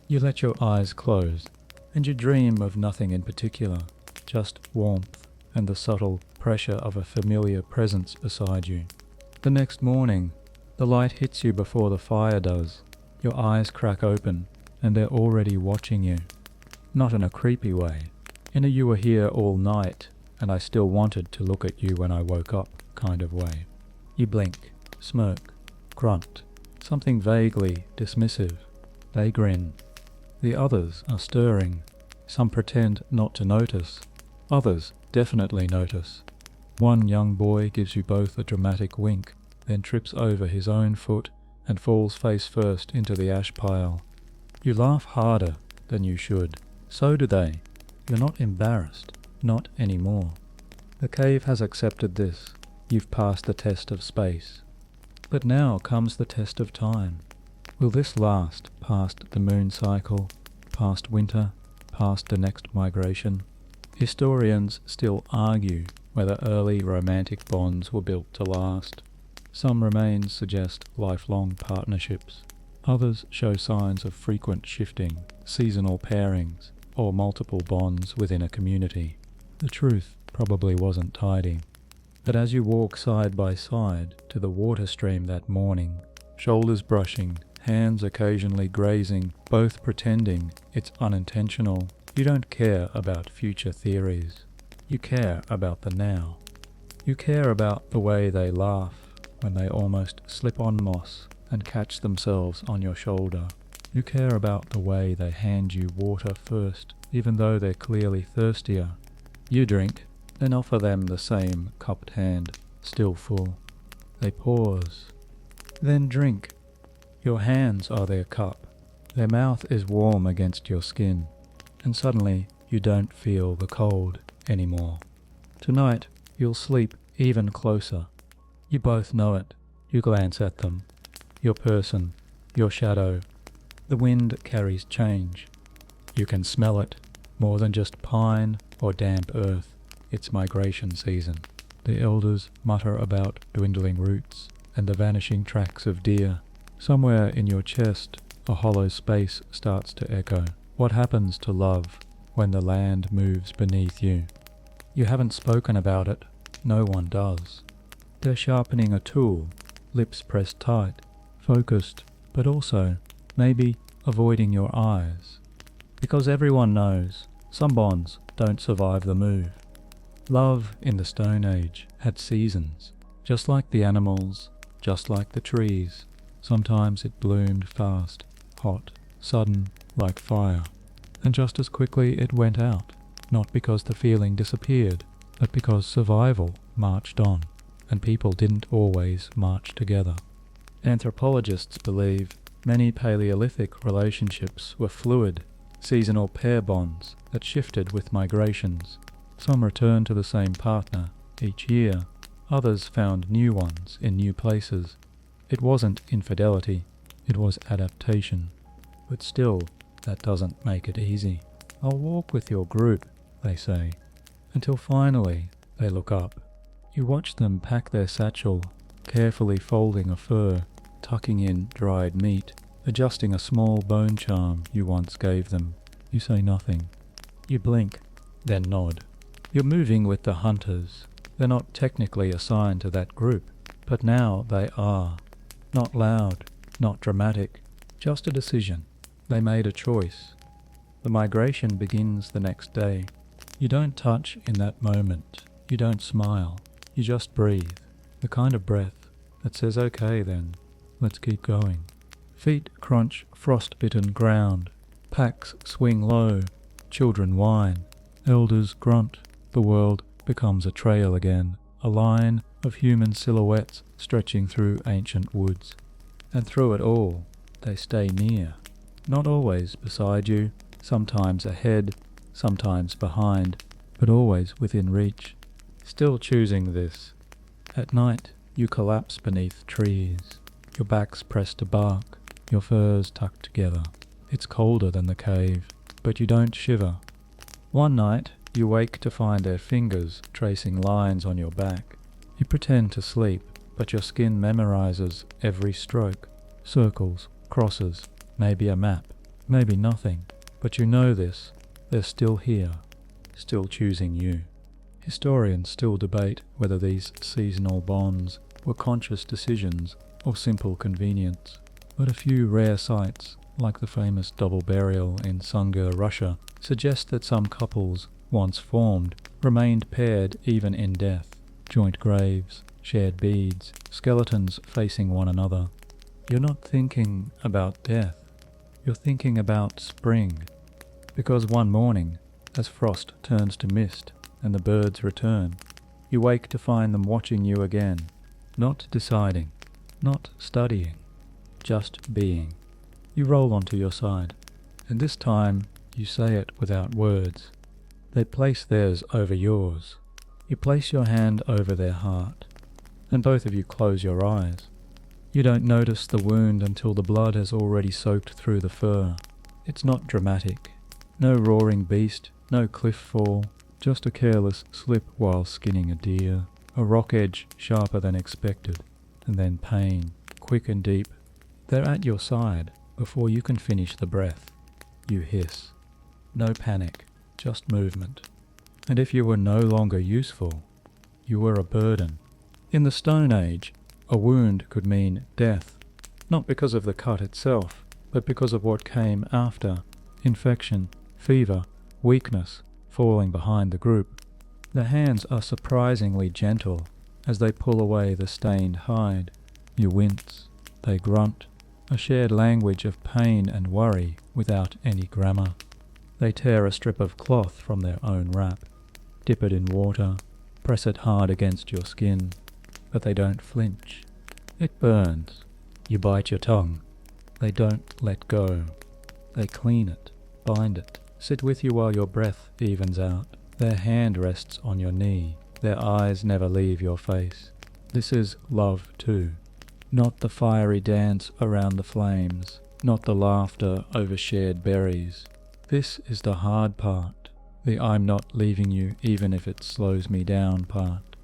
You let your eyes close, and you dream of nothing in particular, just warmth and the subtle pressure of a familiar presence beside you. The next morning, the light hits you before the fire does. Your eyes crack open, and they're already watching you. Not in a creepy way, in a "you were here all night, and I still wanted to look at you when I woke up" kind of way. You blink, smirk, grunt, something vaguely dismissive. They grin. The others are stirring. Some pretend not to notice. Others definitely notice. One young boy gives you both a dramatic wink, then trips over his own foot and falls face first into the ash pile. You laugh harder than you should. So do they. You're not embarrassed. Not anymore. The cave has accepted this. You've passed the test of space. But now comes the test of time. Will this last past the moon cycle, past winter, past the next migration? Historians still argue whether early romantic bonds were built to last. Some remains suggest lifelong partnerships. Others show signs of frequent shifting, seasonal pairings, or multiple bonds within a community. The truth probably wasn't tidy. But as you walk side by side to the water stream that morning, shoulders brushing, hands occasionally grazing, both pretending it's unintentional, you don't care about future theories. You care about the now. You care about the way they laugh when they almost slip on moss and catch themselves on your shoulder. You care about the way they hand you water first, even though they're clearly thirstier. You drink, then offer them the same cupped hand, still full. They pause. Then drink. Your hands are their cup. Their mouth is warm against your skin, and suddenly you don't feel the cold anymore. Tonight you'll sleep even closer. You both know it. You glance at them. Your person, your shadow. The wind carries change. You can smell it, more than just pine or damp earth. It's migration season. The elders mutter about dwindling roots and the vanishing tracks of deer. Somewhere in your chest, a hollow space starts to echo. What happens to love when the land moves beneath you? You haven't spoken about it. No one does. They're sharpening a tool, lips pressed tight, focused, but also, maybe, avoiding your eyes. Because everyone knows, some bonds don't survive the move. Love in the Stone Age had seasons, just like the animals, just like the trees. Sometimes it bloomed fast, hot, sudden, like fire. And just as quickly it went out, not because the feeling disappeared, but because survival marched on, and people didn't always march together. Anthropologists believe many Paleolithic relationships were fluid, seasonal pair bonds that shifted with migrations. Some returned to the same partner each year, others found new ones in new places. It wasn't infidelity, it was adaptation. But still, that doesn't make it easy. I'll walk with your group, they say, until finally they look up. You watch them pack their satchel, carefully folding a fur, tucking in dried meat, adjusting a small bone charm you once gave them. You say nothing. You blink, then nod. You're moving with the hunters. They're not technically assigned to that group, but now they are. Not loud, not dramatic, just a decision. They made a choice. The migration begins the next day. You don't touch in that moment. You don't smile. You just breathe. The kind of breath that says, okay then, let's keep going. Feet crunch frost-bitten ground. Packs swing low. Children whine. Elders grunt. The world becomes a trail again, a line of human silhouettes stretching through ancient woods. And through it all, they stay near. Not always beside you, sometimes ahead, sometimes behind, but always within reach. Still choosing this. At night, you collapse beneath trees, your backs pressed to bark, your furs tucked together. It's colder than the cave, but you don't shiver. One night, you wake to find their fingers tracing lines on your back. You pretend to sleep, but your skin memorizes every stroke. Circles, crosses, maybe a map, maybe nothing. But you know this, they're still here, still choosing you. Historians still debate whether these seasonal bonds were conscious decisions or simple convenience. But a few rare sites, like the famous double burial in Sungur, Russia, suggest that some couples, once formed, remained paired even in death. Joint graves, shared beads, skeletons facing one another. You're not thinking about death. You're thinking about spring. Because one morning, as frost turns to mist and the birds return, you wake to find them watching you again, not deciding, not studying, just being. You roll onto your side, and this time you say it without words. They place theirs over yours. You place your hand over their heart, and both of you close your eyes. You don't notice the wound until the blood has already soaked through the fur. It's not dramatic. No roaring beast, no cliff fall, just a careless slip while skinning a deer, a rock edge sharper than expected, and then pain, quick and deep. They're at your side before you can finish the breath. You hiss. No panic, just movement. And if you were no longer useful, you were a burden. In the Stone Age, a wound could mean death, not because of the cut itself, but because of what came after: infection, fever, weakness, falling behind the group. The hands are surprisingly gentle as they pull away the stained hide. You wince, they grunt, a shared language of pain and worry without any grammar. They tear a strip of cloth from their own wrap, dip it in water, press it hard against your skin, but they don't flinch. It burns. You bite your tongue. They don't let go. They clean it, bind it, sit with you while your breath evens out. Their hand rests on your knee. Their eyes never leave your face. This is love too. Not the fiery dance around the flames, not the laughter over shared berries. This is the hard part, the I'm not leaving you even if it slows me down part.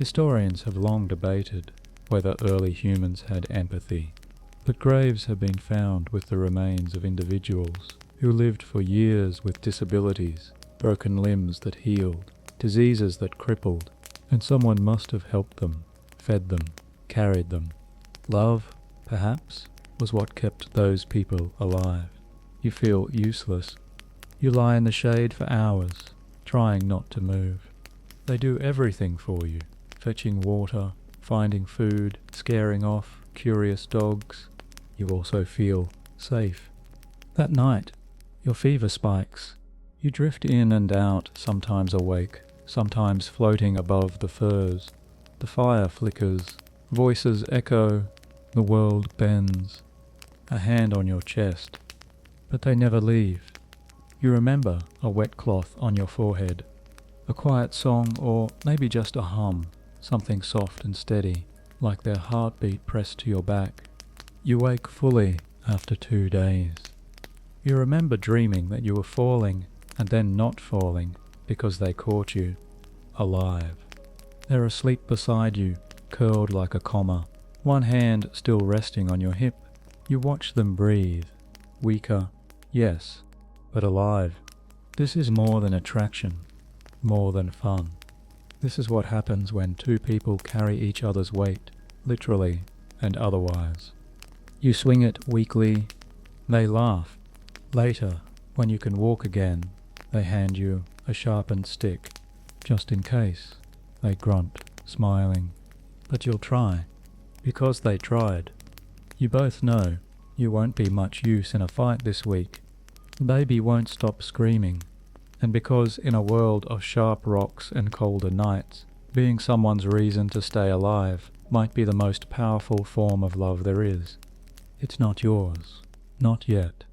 Historians have long debated whether early humans had empathy, but graves have been found with the remains of individuals who lived for years with disabilities, broken limbs that healed, diseases that crippled, and someone must have helped them, fed them, carried them. Love, perhaps, was what kept those people alive. You feel useless. You lie in the shade for hours, trying not to move. They do everything for you, fetching water, finding food, scaring off curious dogs. You also feel safe. That night, your fever spikes. You drift in and out, sometimes awake, sometimes floating above the firs. The fire flickers, voices echo, the world bends. A hand on your chest. But they never leave. You remember a wet cloth on your forehead, a quiet song, or maybe just a hum, something soft and steady, like their heartbeat pressed to your back. You wake fully after 2 days. You remember dreaming that you were falling and then not falling because they caught you, alive. They're asleep beside you, curled like a comma, one hand still resting on your hip. You watch them breathe, weaker, yes, but alive. This is more than attraction, more than fun. This is what happens when two people carry each other's weight, literally and otherwise. You swing it weakly, they laugh. Later, when you can walk again, they hand you a sharpened stick, just in case. They grunt, smiling. But you'll try, because they tried. You both know you won't be much use in a fight this week. Baby won't stop screaming, and because in a world of sharp rocks and colder nights, being someone's reason to stay alive might be the most powerful form of love there is. It's not yours, not yet.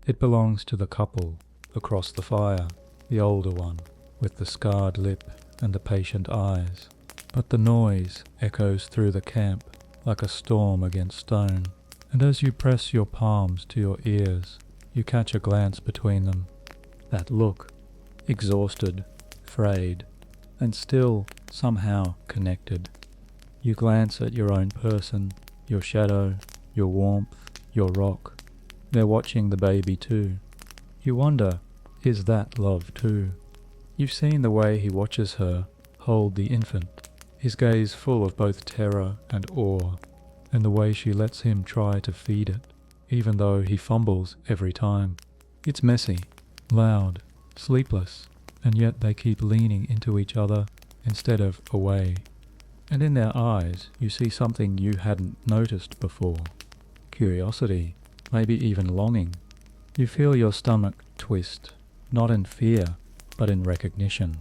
It belongs to the couple across the fire, the older one, with the scarred lip and the patient eyes. But the noise echoes through the camp like a storm against stone, and as you press your palms to your ears, you catch a glance between them. That look, exhausted, frayed, and still somehow connected. You glance at your own person, your shadow, your warmth, your rock. They're watching the baby too. You wonder, is that love too? You've seen the way he watches her hold the infant, his gaze full of both terror and awe, and the way she lets him try to feed it, even though he fumbles every time. It's messy, loud, sleepless, and yet they keep leaning into each other instead of away. And in their eyes you see something you hadn't noticed before. Curiosity, maybe even longing. You feel your stomach twist, not in fear, but in recognition.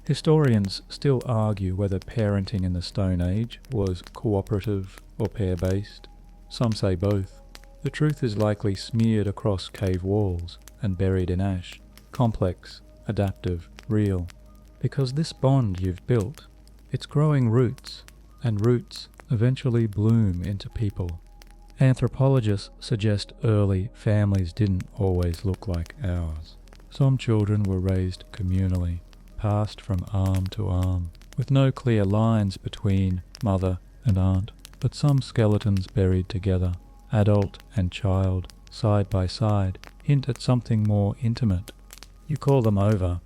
Historians still argue whether parenting in the Stone Age was cooperative or pair-based. Some say both. The truth is likely smeared across cave walls and buried in ash, complex, adaptive, real. Because this bond you've built, it's growing roots, and roots eventually bloom into people. Anthropologists suggest early families didn't always look like ours. Some children were raised communally, passed from arm to arm, with no clear lines between mother and aunt, but some skeletons buried together, adult and child, side by side, hint at something more intimate. You call them over,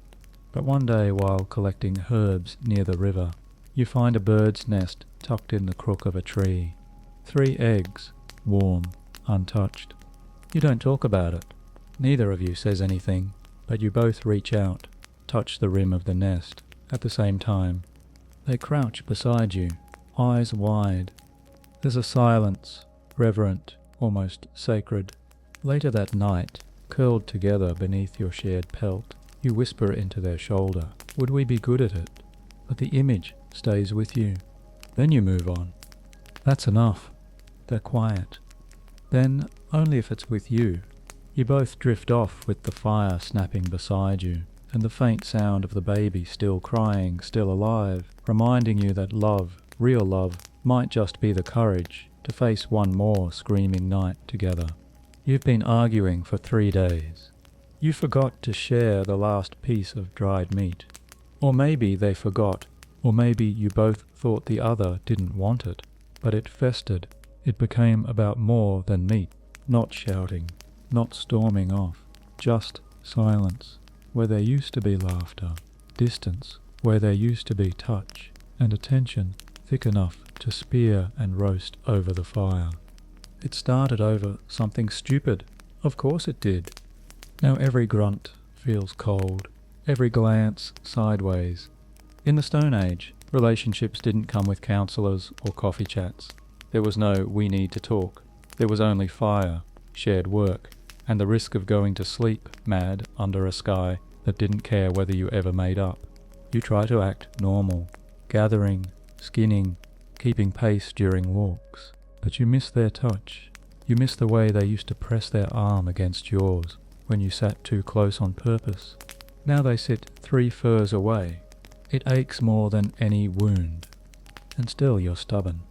but one day while collecting herbs near the river, you find a bird's nest tucked in the crook of a tree. 3 eggs, warm, untouched. You don't talk about it. Neither of you says anything, but you both reach out, touch the rim of the nest. At the same time, they crouch beside you, eyes wide. There's a silence, reverent, almost sacred. Later that night, curled together beneath your shared pelt, you whisper into their shoulder, "Would we be good at it?" But the image stays with you. Then you move on. That's enough. They're quiet. Then, only if it's with you. You both drift off with the fire snapping beside you, and the faint sound of the baby still crying, still alive, reminding you that love, real love, might just be the courage to face one more screaming night together. You've been arguing for 3 days. You forgot to share the last piece of dried meat. Or maybe they forgot, or maybe you both thought the other didn't want it, but it festered. It became about more than meat, not shouting, not storming off, just silence, where there used to be laughter, distance, where there used to be touch, and attention thick enough to spear and roast over the fire. It started over something stupid. Of course it did. Now every grunt feels cold, every glance sideways. In the Stone Age, relationships didn't come with counselors or coffee chats. There was no "we need to talk." There was only fire, shared work, and the risk of going to sleep mad under a sky that didn't care whether you ever made up. You try to act normal, gathering, skinning, keeping pace during walks, but you miss their touch. You miss the way they used to press their arm against yours when you sat too close on purpose. Now they sit 3 furs away. It aches more than any wound. And still you're stubborn.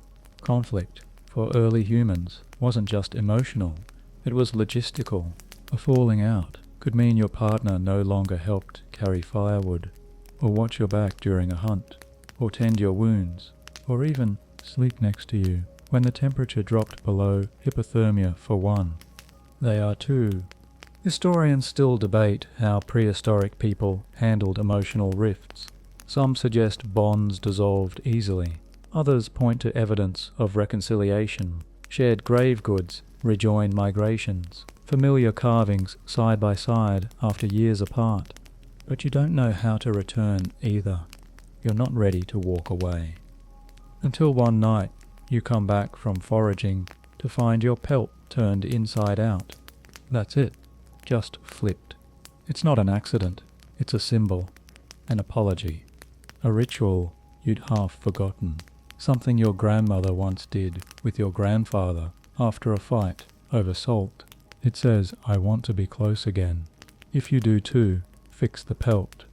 Conflict, for early humans, wasn't just emotional, it was logistical. A falling out could mean your partner no longer helped carry firewood, or watch your back during a hunt, or tend your wounds, or even sleep next to you when the temperature dropped below hypothermia for one. They are two. Historians still debate how prehistoric people handled emotional rifts. Some suggest bonds dissolved easily. Others point to evidence of reconciliation, shared grave goods, rejoined migrations, familiar carvings side by side after years apart. But you don't know how to return either. You're not ready to walk away. Until one night, you come back from foraging to find your pelt turned inside out. That's it. Just flipped. It's not an accident. It's a symbol. An apology. A ritual you'd half forgotten. Something your grandmother once did with your grandfather after a fight over salt. It says, "I want to be close again. If you do too, fix the pelt."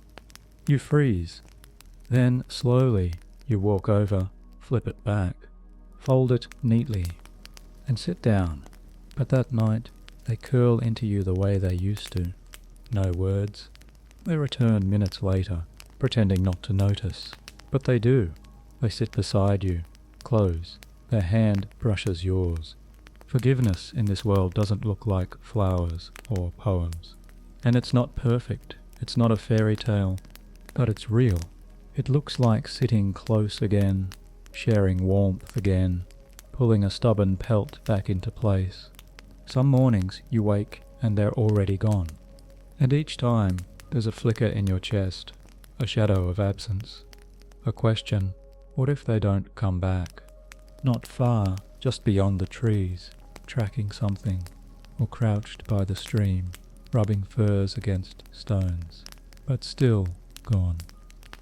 You freeze. Then, slowly, you walk over, flip it back, fold it neatly, and sit down. But that night, they curl into you the way they used to. No words. They return minutes later, pretending not to notice. But they do. They sit beside you, close. Their hand brushes yours. Forgiveness in this world doesn't look like flowers or poems. And it's not perfect. It's not a fairy tale. But it's real. It looks like sitting close again, sharing warmth again, pulling a stubborn pelt back into place. Some mornings you wake and they're already gone. And each time there's a flicker in your chest, a shadow of absence, a question, what if they don't come back? Not far, just beyond the trees, tracking something, or crouched by the stream, rubbing furs against stones, but still gone.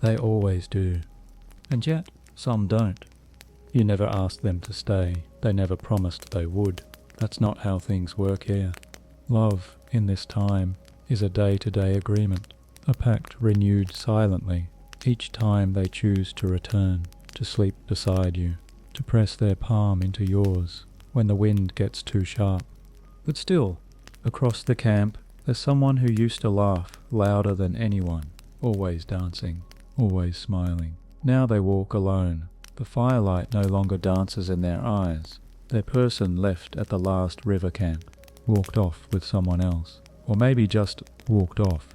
They always do. And yet, some don't. You never asked them to stay. They never promised they would. That's not how things work here. Love, in this time, is a day-to-day agreement, a pact renewed silently, each time they choose to return, to sleep beside you, to press their palm into yours when the wind gets too sharp. But still, across the camp, there's someone who used to laugh louder than anyone, always dancing, always smiling. Now they walk alone. The firelight no longer dances in their eyes. Their person left at the last river camp, walked off with someone else, or maybe just walked off.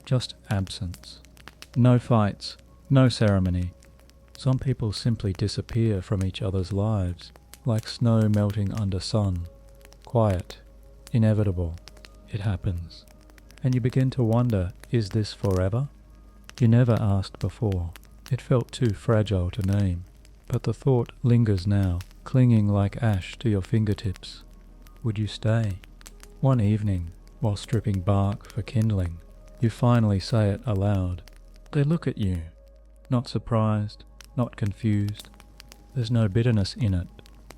Just absence. No fights, no ceremony. Some people simply disappear from each other's lives, like snow melting under sun. Quiet, inevitable. It happens. And you begin to wonder, is this forever? You never asked before. It felt too fragile to name. But the thought lingers now, clinging like ash to your fingertips. Would you stay? One evening, while stripping bark for kindling, you finally say it aloud. They look at you, not surprised, not confused. There's no bitterness in it,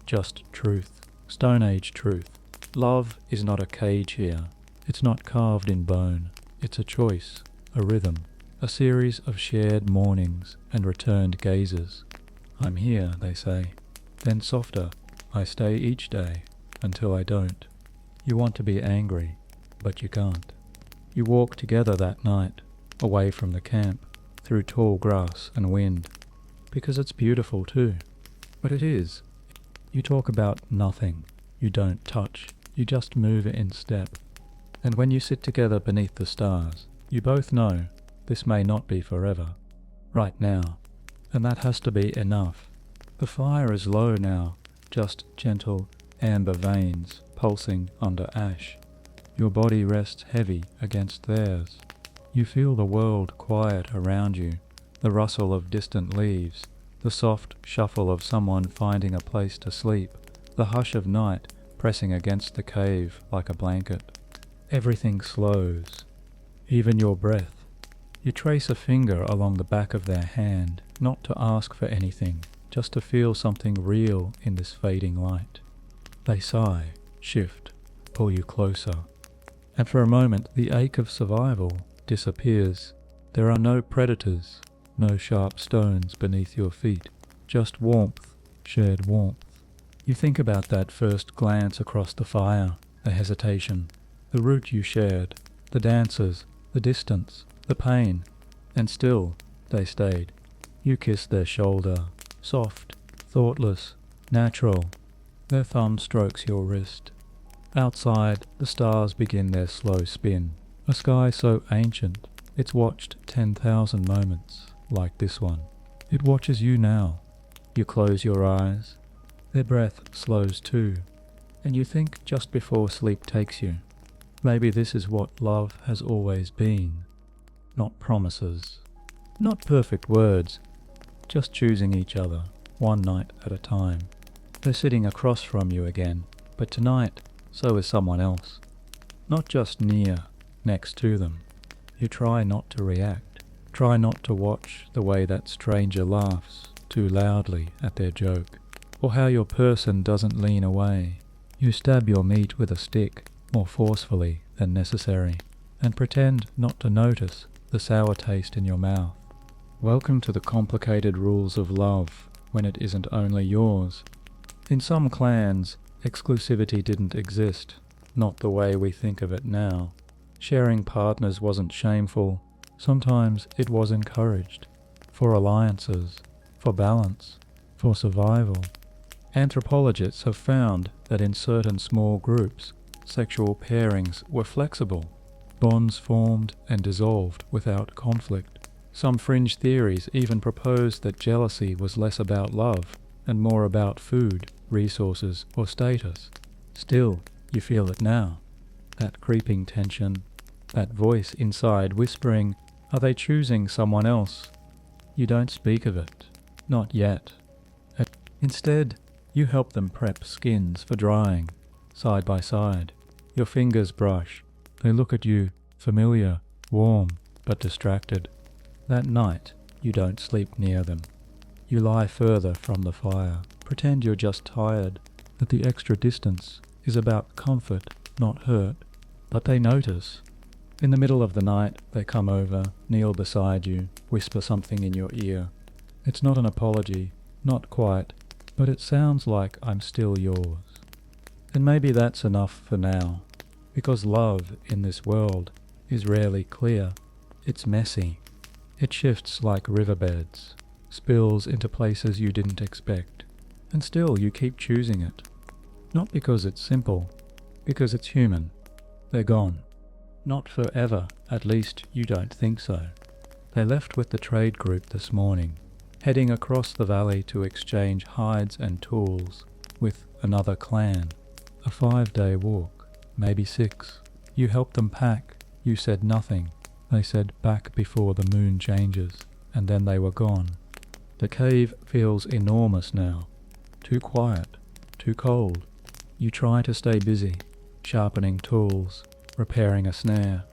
just truth, Stone Age truth. Love is not a cage here. It's not carved in bone. It's a choice, a rhythm, a series of shared mornings and returned gazes. I'm here, they say. Then softer, I stay each day, until I don't. You want to be angry, but you can't. You walk together that night, away from the camp, through tall grass and wind. because it's beautiful too. But it is. You talk about nothing. You don't touch. You just move in step. And when you sit together beneath the stars, you both know this may not be forever. Right now. And that has to be enough. The fire is low now, just gentle amber veins pulsing under ash. Your body rests heavy against theirs. You feel the world quiet around you, the rustle of distant leaves, the soft shuffle of someone finding a place to sleep, the hush of night pressing against the cave like a blanket. Everything slows, even your breath. You trace a finger along the back of their hand, not to ask for anything, just to feel something real in this fading light. They sigh, shift, pull you closer. And for a moment the ache of survival disappears. There are no predators, no sharp stones beneath your feet, just warmth, shared warmth. You think about that first glance across the fire, the hesitation, the route you shared, the dances, the distance, the pain, and still they stayed. You kissed their shoulder, soft, thoughtless, natural. Their thumb strokes your wrist. Outside, the stars begin their slow spin, a sky so ancient, it's watched 10,000 moments like this one. It watches you now. You close your eyes. Their breath slows too, and you think just before sleep takes you, maybe this is what love has always been. Not promises, not perfect words, just choosing each other, one night at a time. They're sitting across from you again, but tonight, so is someone else. Not just near, next to them. You try not to react, try not to watch the way that stranger laughs too loudly at their joke, or how your person doesn't lean away. You stab your meat with a stick, more forcefully than necessary, and pretend not to notice the sour taste in your mouth. Welcome to the complicated rules of love, when it isn't only yours. In some clans, exclusivity didn't exist, not the way we think of it now. Sharing partners wasn't shameful, sometimes it was encouraged. For alliances, for balance, for survival. Anthropologists have found that in certain small groups, sexual pairings were flexible. Bonds formed and dissolved without conflict. Some fringe theories even propose that jealousy was less about love and more about food, resources, or status. Still, you feel it now. That creeping tension, that voice inside whispering, are they choosing someone else? You don't speak of it. Not yet. Instead, you help them prep skins for drying, side by side. Your fingers brush. They look at you, familiar, warm, but distracted. That night, you don't sleep near them. You lie further from the fire, pretend you're just tired, that the extra distance is about comfort, not hurt. But they notice. In the middle of the night, they come over, kneel beside you, whisper something in your ear. It's not an apology, not quite, but it sounds like I'm still yours. And maybe that's enough for now, because love in this world is rarely clear. It's messy. It shifts like riverbeds, spills into places you didn't expect, and still you keep choosing it. Not because it's simple, because it's human. They're gone. Not forever, at least you don't think so. They left with the trade group this morning, heading across the valley to exchange hides and tools with another clan. A 5-day walk, maybe 6. You helped them pack. You said nothing. They said back before the moon changes, and then they were gone. The cave feels enormous now. Too quiet, too cold. You try to stay busy, sharpening tools, repairing a snare,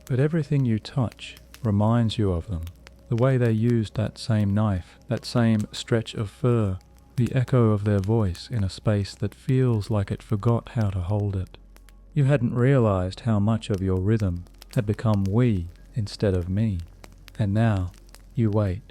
but everything you touch reminds you of them. The way they used that same knife, that same stretch of fur, the echo of their voice in a space that feels like it forgot how to hold it. You hadn't realized how much of your rhythm had become we instead of me. And now, you wait.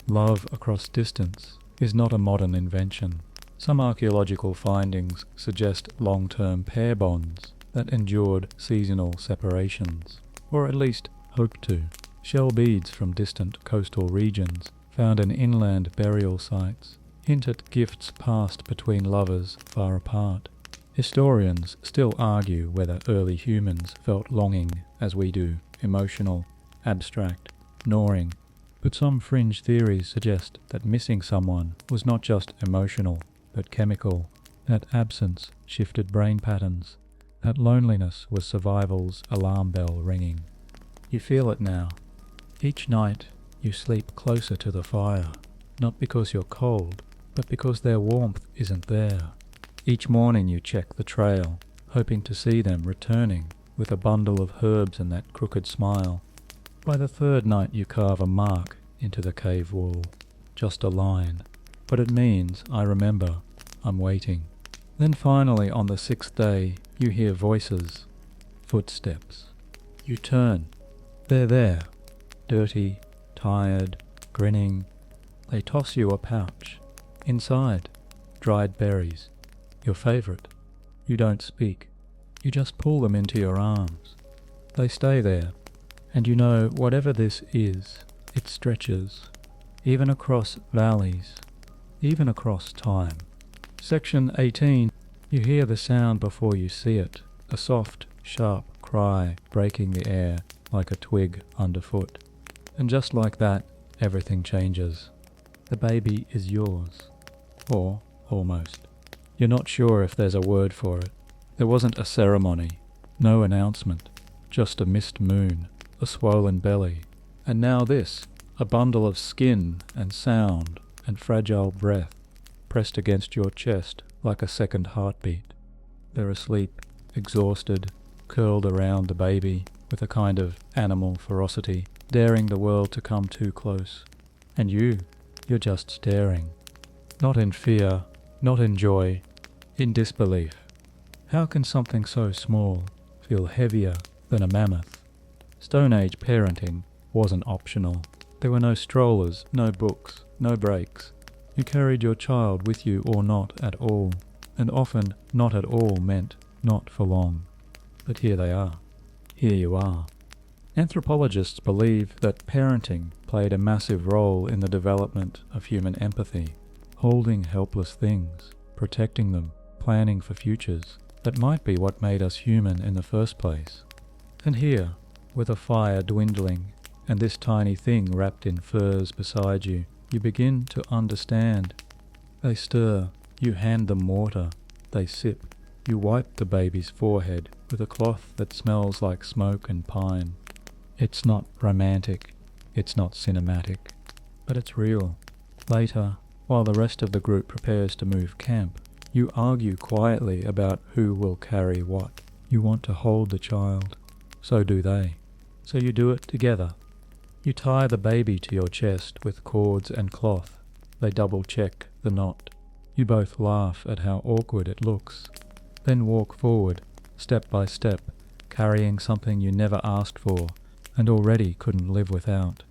Love across distance is not a modern invention. Some archaeological findings suggest long-term pair bonds that endured seasonal separations, or at least hoped to. Shell beads from distant coastal regions found in inland burial sites, hint at gifts passed between lovers far apart. Historians still argue whether early humans felt longing as we do, emotional, abstract, gnawing, but some fringe theories suggest that missing someone was not just emotional, but chemical, that absence shifted brain patterns, that loneliness was survival's alarm bell ringing. You feel it now. Each night you sleep closer to the fire, not because you're cold, but because their warmth isn't there. Each morning you check the trail, hoping to see them returning with a bundle of herbs and that crooked smile. By the third night you carve a mark into the cave wall, just a line, but it means I remember, I'm waiting. Then finally on the sixth day you hear voices, footsteps. You turn. They're there, dirty, tired, grinning. They toss you a pouch. Inside, dried berries. Your favourite. You don't speak. You just pull them into your arms. They stay there, and you know whatever this is, it stretches, even across valleys, even across time. Section 18. You hear the sound before you see it, a soft, sharp cry breaking the air like a twig underfoot. And just like that, everything changes. The baby is yours. Or almost. You're not sure if there's a word for it. There wasn't a ceremony, no announcement, just a missed moon, a swollen belly, and now this, a bundle of skin and sound and fragile breath, pressed against your chest like a second heartbeat. They're asleep, exhausted, curled around the baby with a kind of animal ferocity, daring the world to come too close. And you're just staring. Not in fear, not in joy, in disbelief. How can something so small feel heavier than a mammoth? Stone Age parenting wasn't optional. There were no strollers, no books, no breaks. You carried your child with you or not at all, and often not at all meant not for long. But here they are. Here you are. Anthropologists believe that parenting played a massive role in the development of human empathy, holding helpless things, protecting them, planning for futures. That might be what made us human in the first place. And here, with a fire dwindling, and this tiny thing wrapped in furs beside you, you begin to understand. They stir, you hand them water, they sip, you wipe the baby's forehead with a cloth that smells like smoke and pine. It's not romantic, it's not cinematic, but it's real. Later, while the rest of the group prepares to move camp, you argue quietly about who will carry what. You want to hold the child. So do they. So you do it together. You tie the baby to your chest with cords and cloth. They double-check the knot. You both laugh at how awkward it looks. Then walk forward, step by step, carrying something you never asked for and already couldn't live without.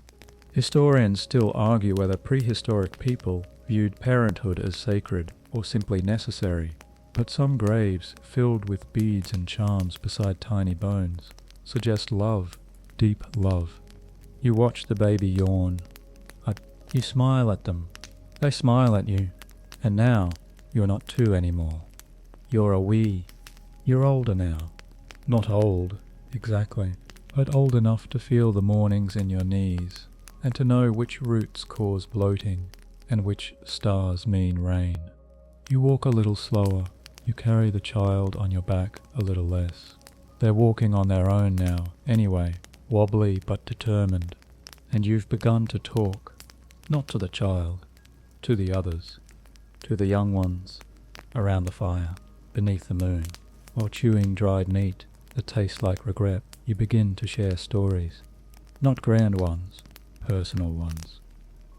Historians still argue whether prehistoric people viewed parenthood as sacred or simply necessary, but some graves filled with beads and charms beside tiny bones suggest love, deep love. You watch the baby yawn. You smile at them. They smile at you. And now, you're not two anymore. You're a we. You're older now. Not old, exactly, but old enough to feel the mornings in your knees, and to know which roots cause bloating, and which stars mean rain. You walk a little slower. You carry the child on your back a little less. They're walking on their own now, anyway, wobbly but determined. And you've begun to talk, not to the child, to the others, to the young ones, around the fire, beneath the moon. While chewing dried meat that tastes like regret, you begin to share stories. Not grand ones, personal ones.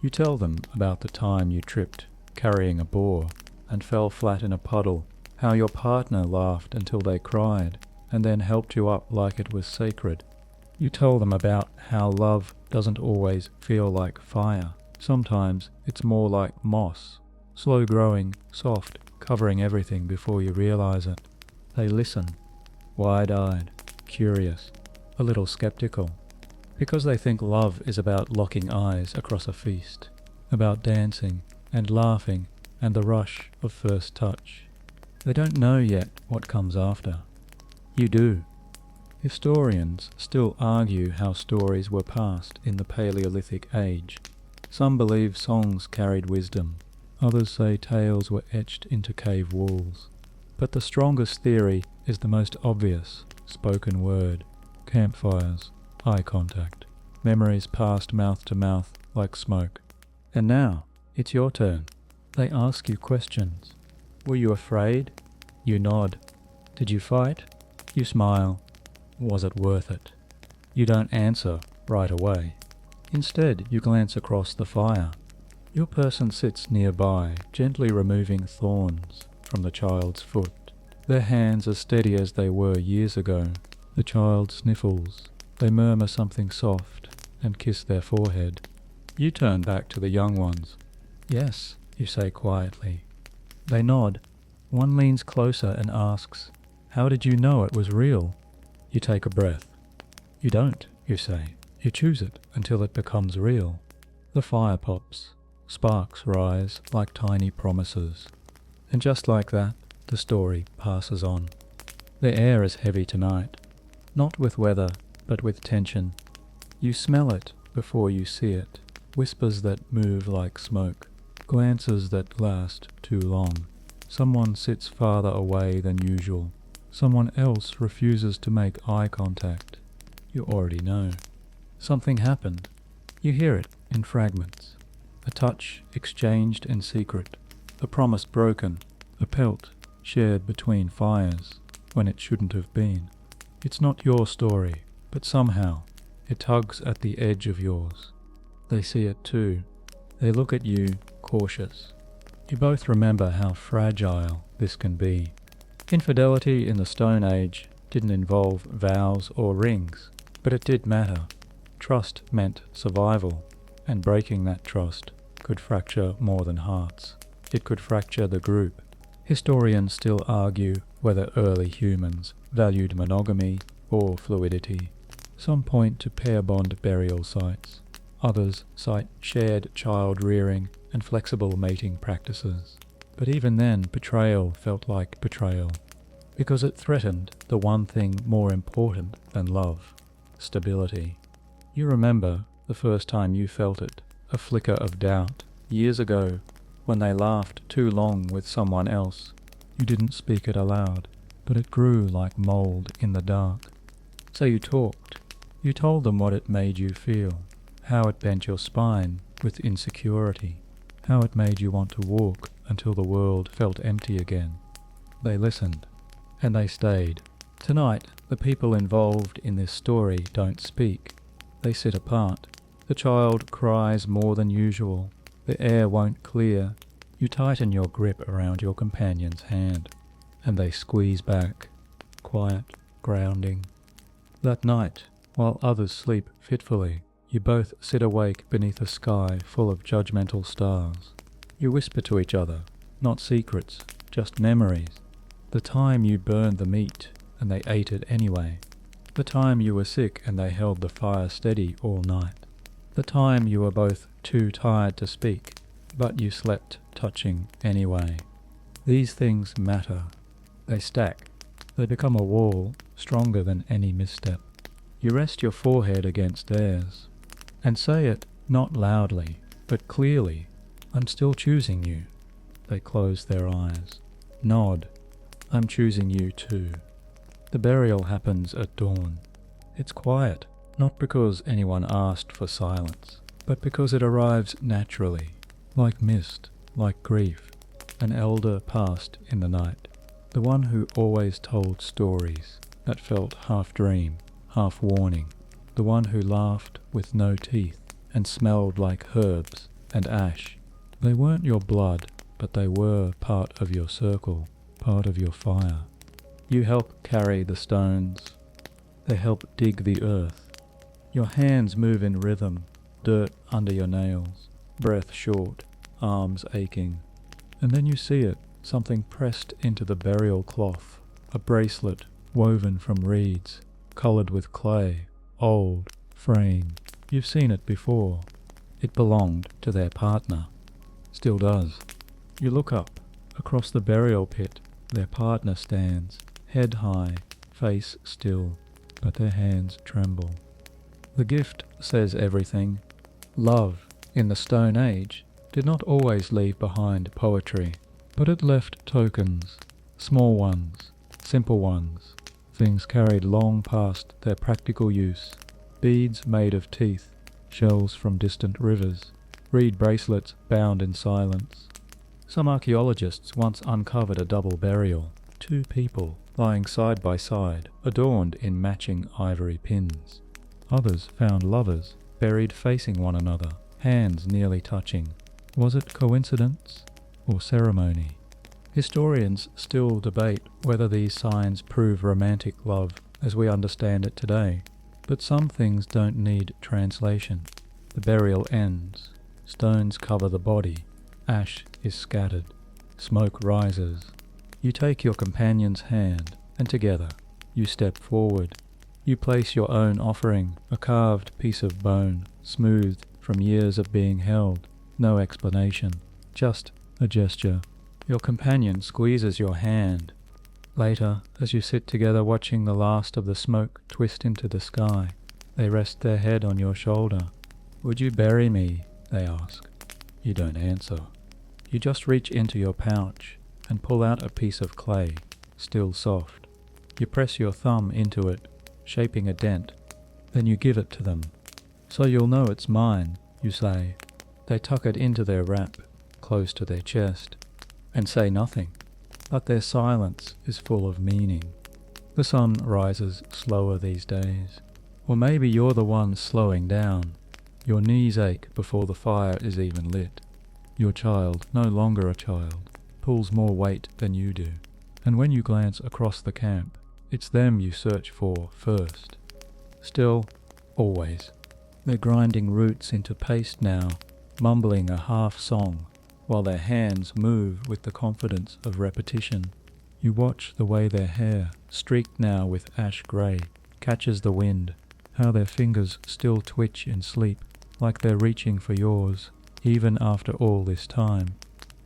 You tell them about the time you tripped, carrying a boar, and fell flat in a puddle, how your partner laughed until they cried, and then helped you up like it was sacred. You tell them about how love doesn't always feel like fire. Sometimes it's more like moss, slow-growing, soft, covering everything before you realize it. They listen, wide-eyed, curious, a little skeptical, because they think love is about locking eyes across a feast. about dancing and laughing and the rush of first touch. They don't know yet what comes after. You do. Historians still argue how stories were passed in the Paleolithic age. Some believe songs carried wisdom. Others say tales were etched into cave walls. But the strongest theory is the most obvious: spoken word, campfires, eye contact, memories passed mouth to mouth like smoke. And now, it's your turn. They ask you questions. Were you afraid? You nod. Did you fight? You smile. Was it worth it? You don't answer right away. Instead, you glance across the fire. Your person sits nearby, gently removing thorns from the child's foot. Their hands as steady as they were years ago. The child sniffles. They murmur something soft and kiss their forehead. You turn back to the young ones. Yes, you say quietly. They nod. One leans closer and asks, "How did you know it was real?" You take a breath. You don't, you say. You choose it until it becomes real. The fire pops. Sparks rise like tiny promises. And just like that, the story passes on. The air is heavy tonight. Not with weather, but with tension. You smell it before you see it. Whispers that move like smoke. Glances that last too long. Someone sits farther away than usual. Someone else refuses to make eye contact. You already know. Something happened. You hear it in fragments. A touch exchanged in secret. A promise broken. A pelt shared between fires when it shouldn't have been. It's not your story, but somehow it tugs at the edge of yours. They see it too. They look at you, cautious. You both remember how fragile this can be. Infidelity in the Stone Age didn't involve vows or rings, but it did matter. Trust meant survival, and breaking that trust could fracture more than hearts. It could fracture the group. Historians still argue whether early humans valued monogamy or fluidity. Some point to pair bond burial sites. Others cite shared child rearing and flexible mating practices. But even then, betrayal felt like betrayal, because it threatened the one thing more important than love: stability. You remember the first time you felt it, a flicker of doubt, years ago, when they laughed too long with someone else. You didn't speak it aloud, but it grew like mold in the dark. So you talked. You told them what it made you feel, how it bent your spine with insecurity, how it made you want to walk until the world felt empty again. They listened, and they stayed. Tonight, the people involved in this story don't speak. They sit apart. The child cries more than usual. The air won't clear. You tighten your grip around your companion's hand, and they squeeze back, quiet, grounding. That night, while others sleep fitfully, you both sit awake beneath a sky full of judgmental stars. You whisper to each other, not secrets, just memories. The time you burned the meat and they ate it anyway. The time you were sick and they held the fire steady all night. The time you were both too tired to speak, but you slept touching anyway. These things matter. They stack. They become a wall stronger than any misstep. You rest your forehead against theirs and say it not loudly, but clearly. I'm still choosing you. They close their eyes. Nod. I'm choosing you too. The burial happens at dawn. It's quiet, not because anyone asked for silence, but because it arrives naturally, like mist, like grief. An elder passed in the night, the one who always told stories that felt half dream, half warning, the one who laughed with no teeth and smelled like herbs and ash. They weren't your blood, but they were part of your circle, part of your fire. You help carry the stones. They help dig the earth. Your hands move in rhythm, dirt under your nails, breath short, arms aching. And then you see it, something pressed into the burial cloth, a bracelet woven from reeds, coloured with clay, old, fraying. You've seen it before. It belonged to their partner. Still does. You look up. Across the burial pit, their partner stands, head high, face still, but their hands tremble. The gift says everything. Love, in the Stone Age, did not always leave behind poetry, but it left tokens, small ones, simple ones, things carried long past their practical use, beads made of teeth, shells from distant rivers, reed bracelets bound in silence. Some archaeologists once uncovered a double burial, two people lying side by side, adorned in matching ivory pins. Others found lovers, buried facing one another, hands nearly touching. Was it coincidence or ceremony? Historians still debate whether these signs prove romantic love as we understand it today, but some things don't need translation. The burial ends. Stones cover the body. Ash is scattered. Smoke rises. You take your companion's hand, and together you step forward. You place your own offering, a carved piece of bone, smoothed from years of being held. No explanation, just a gesture. Your companion squeezes your hand. Later, as you sit together watching the last of the smoke twist into the sky, they rest their head on your shoulder. "Would you bury me?" they ask. You don't answer. You just reach into your pouch and pull out a piece of clay, still soft. You press your thumb into it, shaping a dent. Then you give it to them. "So you'll know it's mine," you say. They tuck it into their wrap, close to their chest, and say nothing, but their silence is full of meaning. The sun rises slower these days. Or maybe you're the one slowing down. Your knees ache before the fire is even lit. Your child, no longer a child, pulls more weight than you do. And when you glance across the camp, it's them you search for first. Still, always. They're grinding roots into paste now, mumbling a half song, while their hands move with the confidence of repetition. You watch the way their hair, streaked now with ash grey, catches the wind, how their fingers still twitch in sleep, like they're reaching for yours, even after all this time.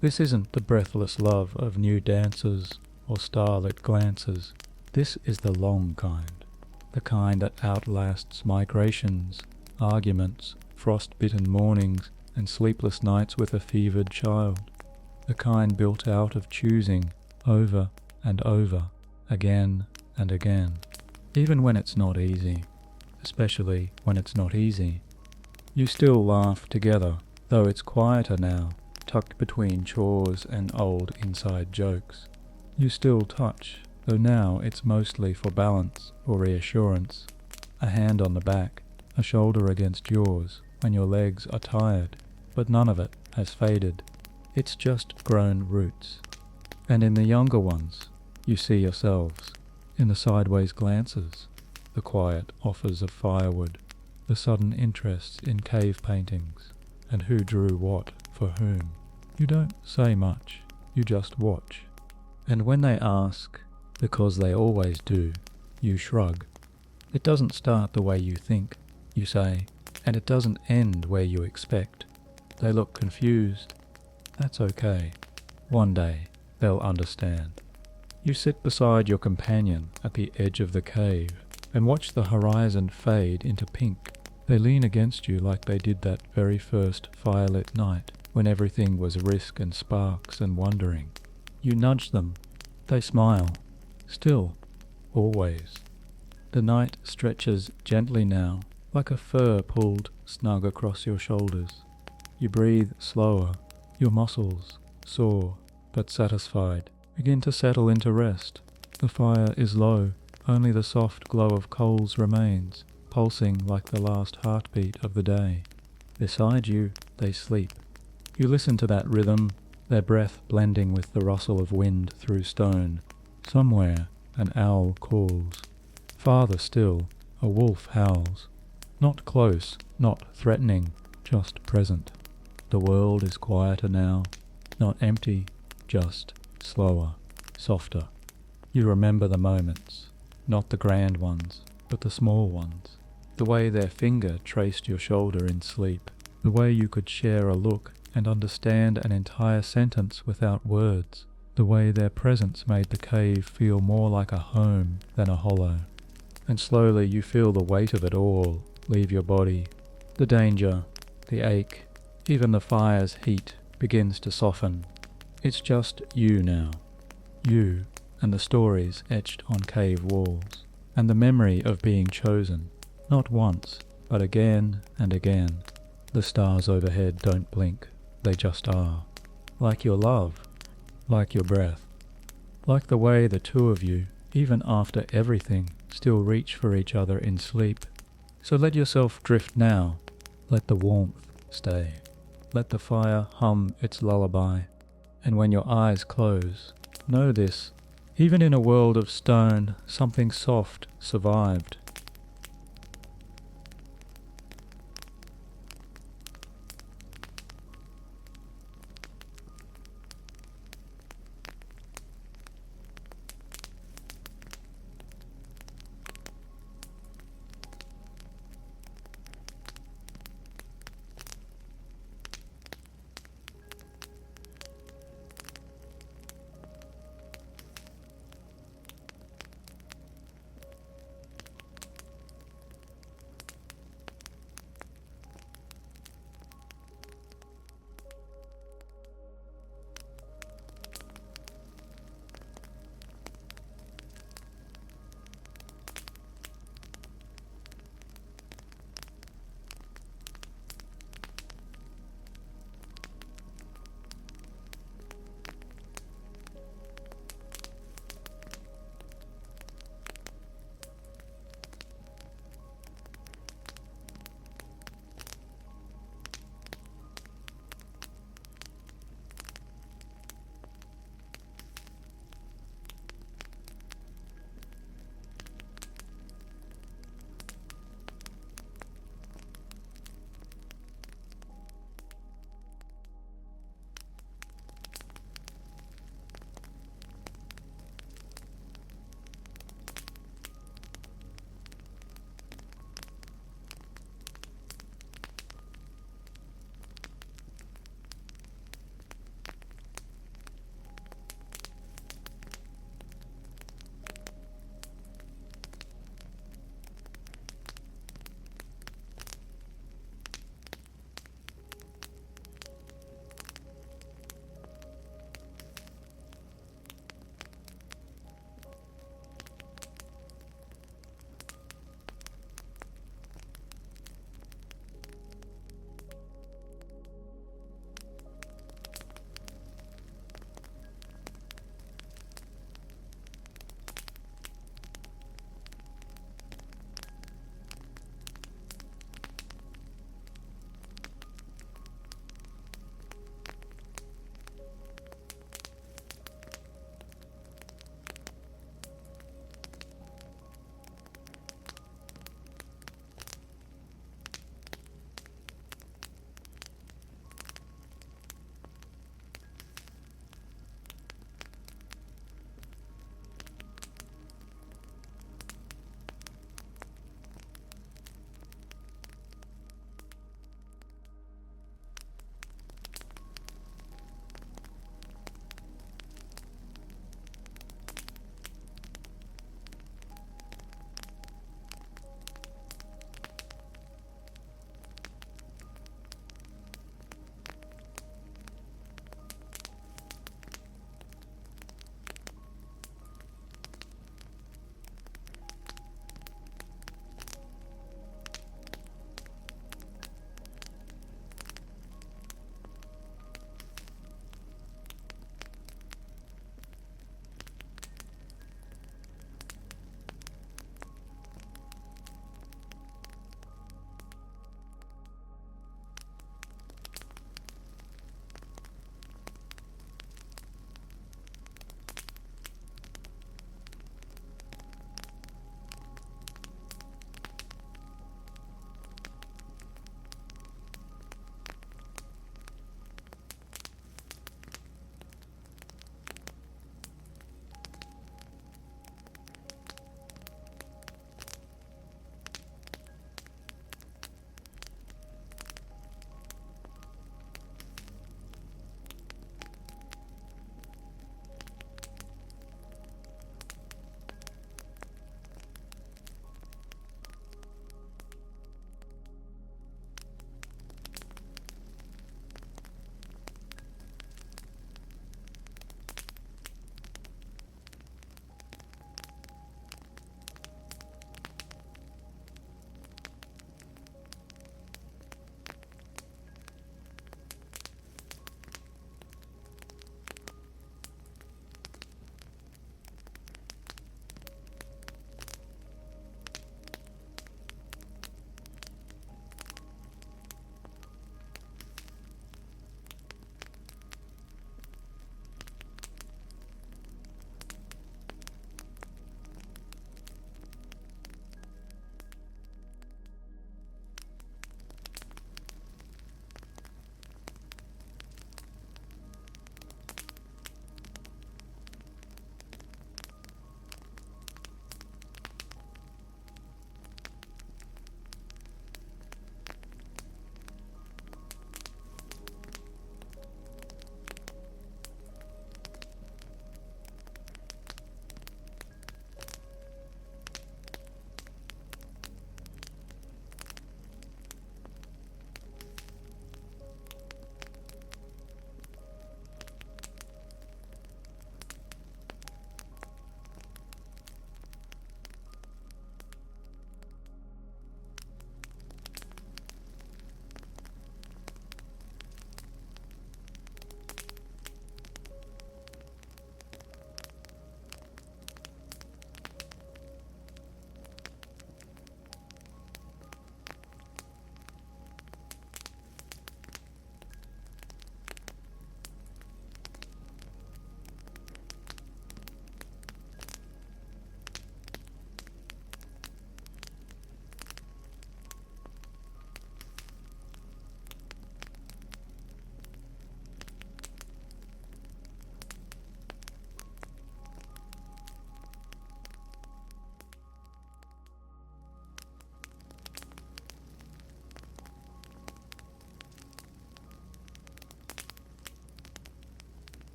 This isn't the breathless love of new dances or starlit glances. This is the long kind, the kind that outlasts migrations, arguments, frost-bitten mornings, and sleepless nights with a fevered child. The kind built out of choosing, over and over, again and again. Even when it's not easy, especially when it's not easy. You still laugh together, though it's quieter now, tucked between chores and old inside jokes. You still touch, though now it's mostly for balance or reassurance. A hand on the back, a shoulder against yours when your legs are tired, but none of it has faded. It's just grown roots. And in the younger ones, you see yourselves, in the sideways glances, the quiet offers of firewood, the sudden interests in cave paintings, and who drew what for whom. You don't say much, you just watch. And when they ask, because they always do, you shrug. It doesn't start the way you think, you say, and it doesn't end where you expect. They look confused. That's okay. One day, they'll understand. You sit beside your companion at the edge of the cave and watch the horizon fade into pink. They lean against you like they did that very first firelit night when everything was risk and sparks and wondering. You nudge them. They smile. Still. Always. The night stretches gently now, like a fur pulled snug across your shoulders. You breathe slower. Your muscles, sore but satisfied, begin to settle into rest. The fire is low. Only the soft glow of coals remains, pulsing like the last heartbeat of the day. Beside you, they sleep. You listen to that rhythm, their breath blending with the rustle of wind through stone. Somewhere, an owl calls. Farther still, a wolf howls. Not close, not threatening, just present. The world is quieter now, not empty, just slower, softer. You remember the moments, not the grand ones, but the small ones. The way their finger traced your shoulder in sleep, The way you could share a look and understand an entire sentence without words. The way their presence made the cave feel more like a home than a hollow. And slowly you feel the weight of it all leave your body. The danger, the ache, even the fire's heat begins to soften. It's just you now. You and the stories etched on cave walls. And the memory of being chosen, not once, but again and again. The stars overhead don't blink, they just are. Like your love, like your breath. Like the way the two of you, even after everything, still reach for each other in sleep. So let yourself drift now. Let the warmth stay. Let the fire hum its lullaby. And when your eyes close, know this. Even in a world of stone, something soft survived.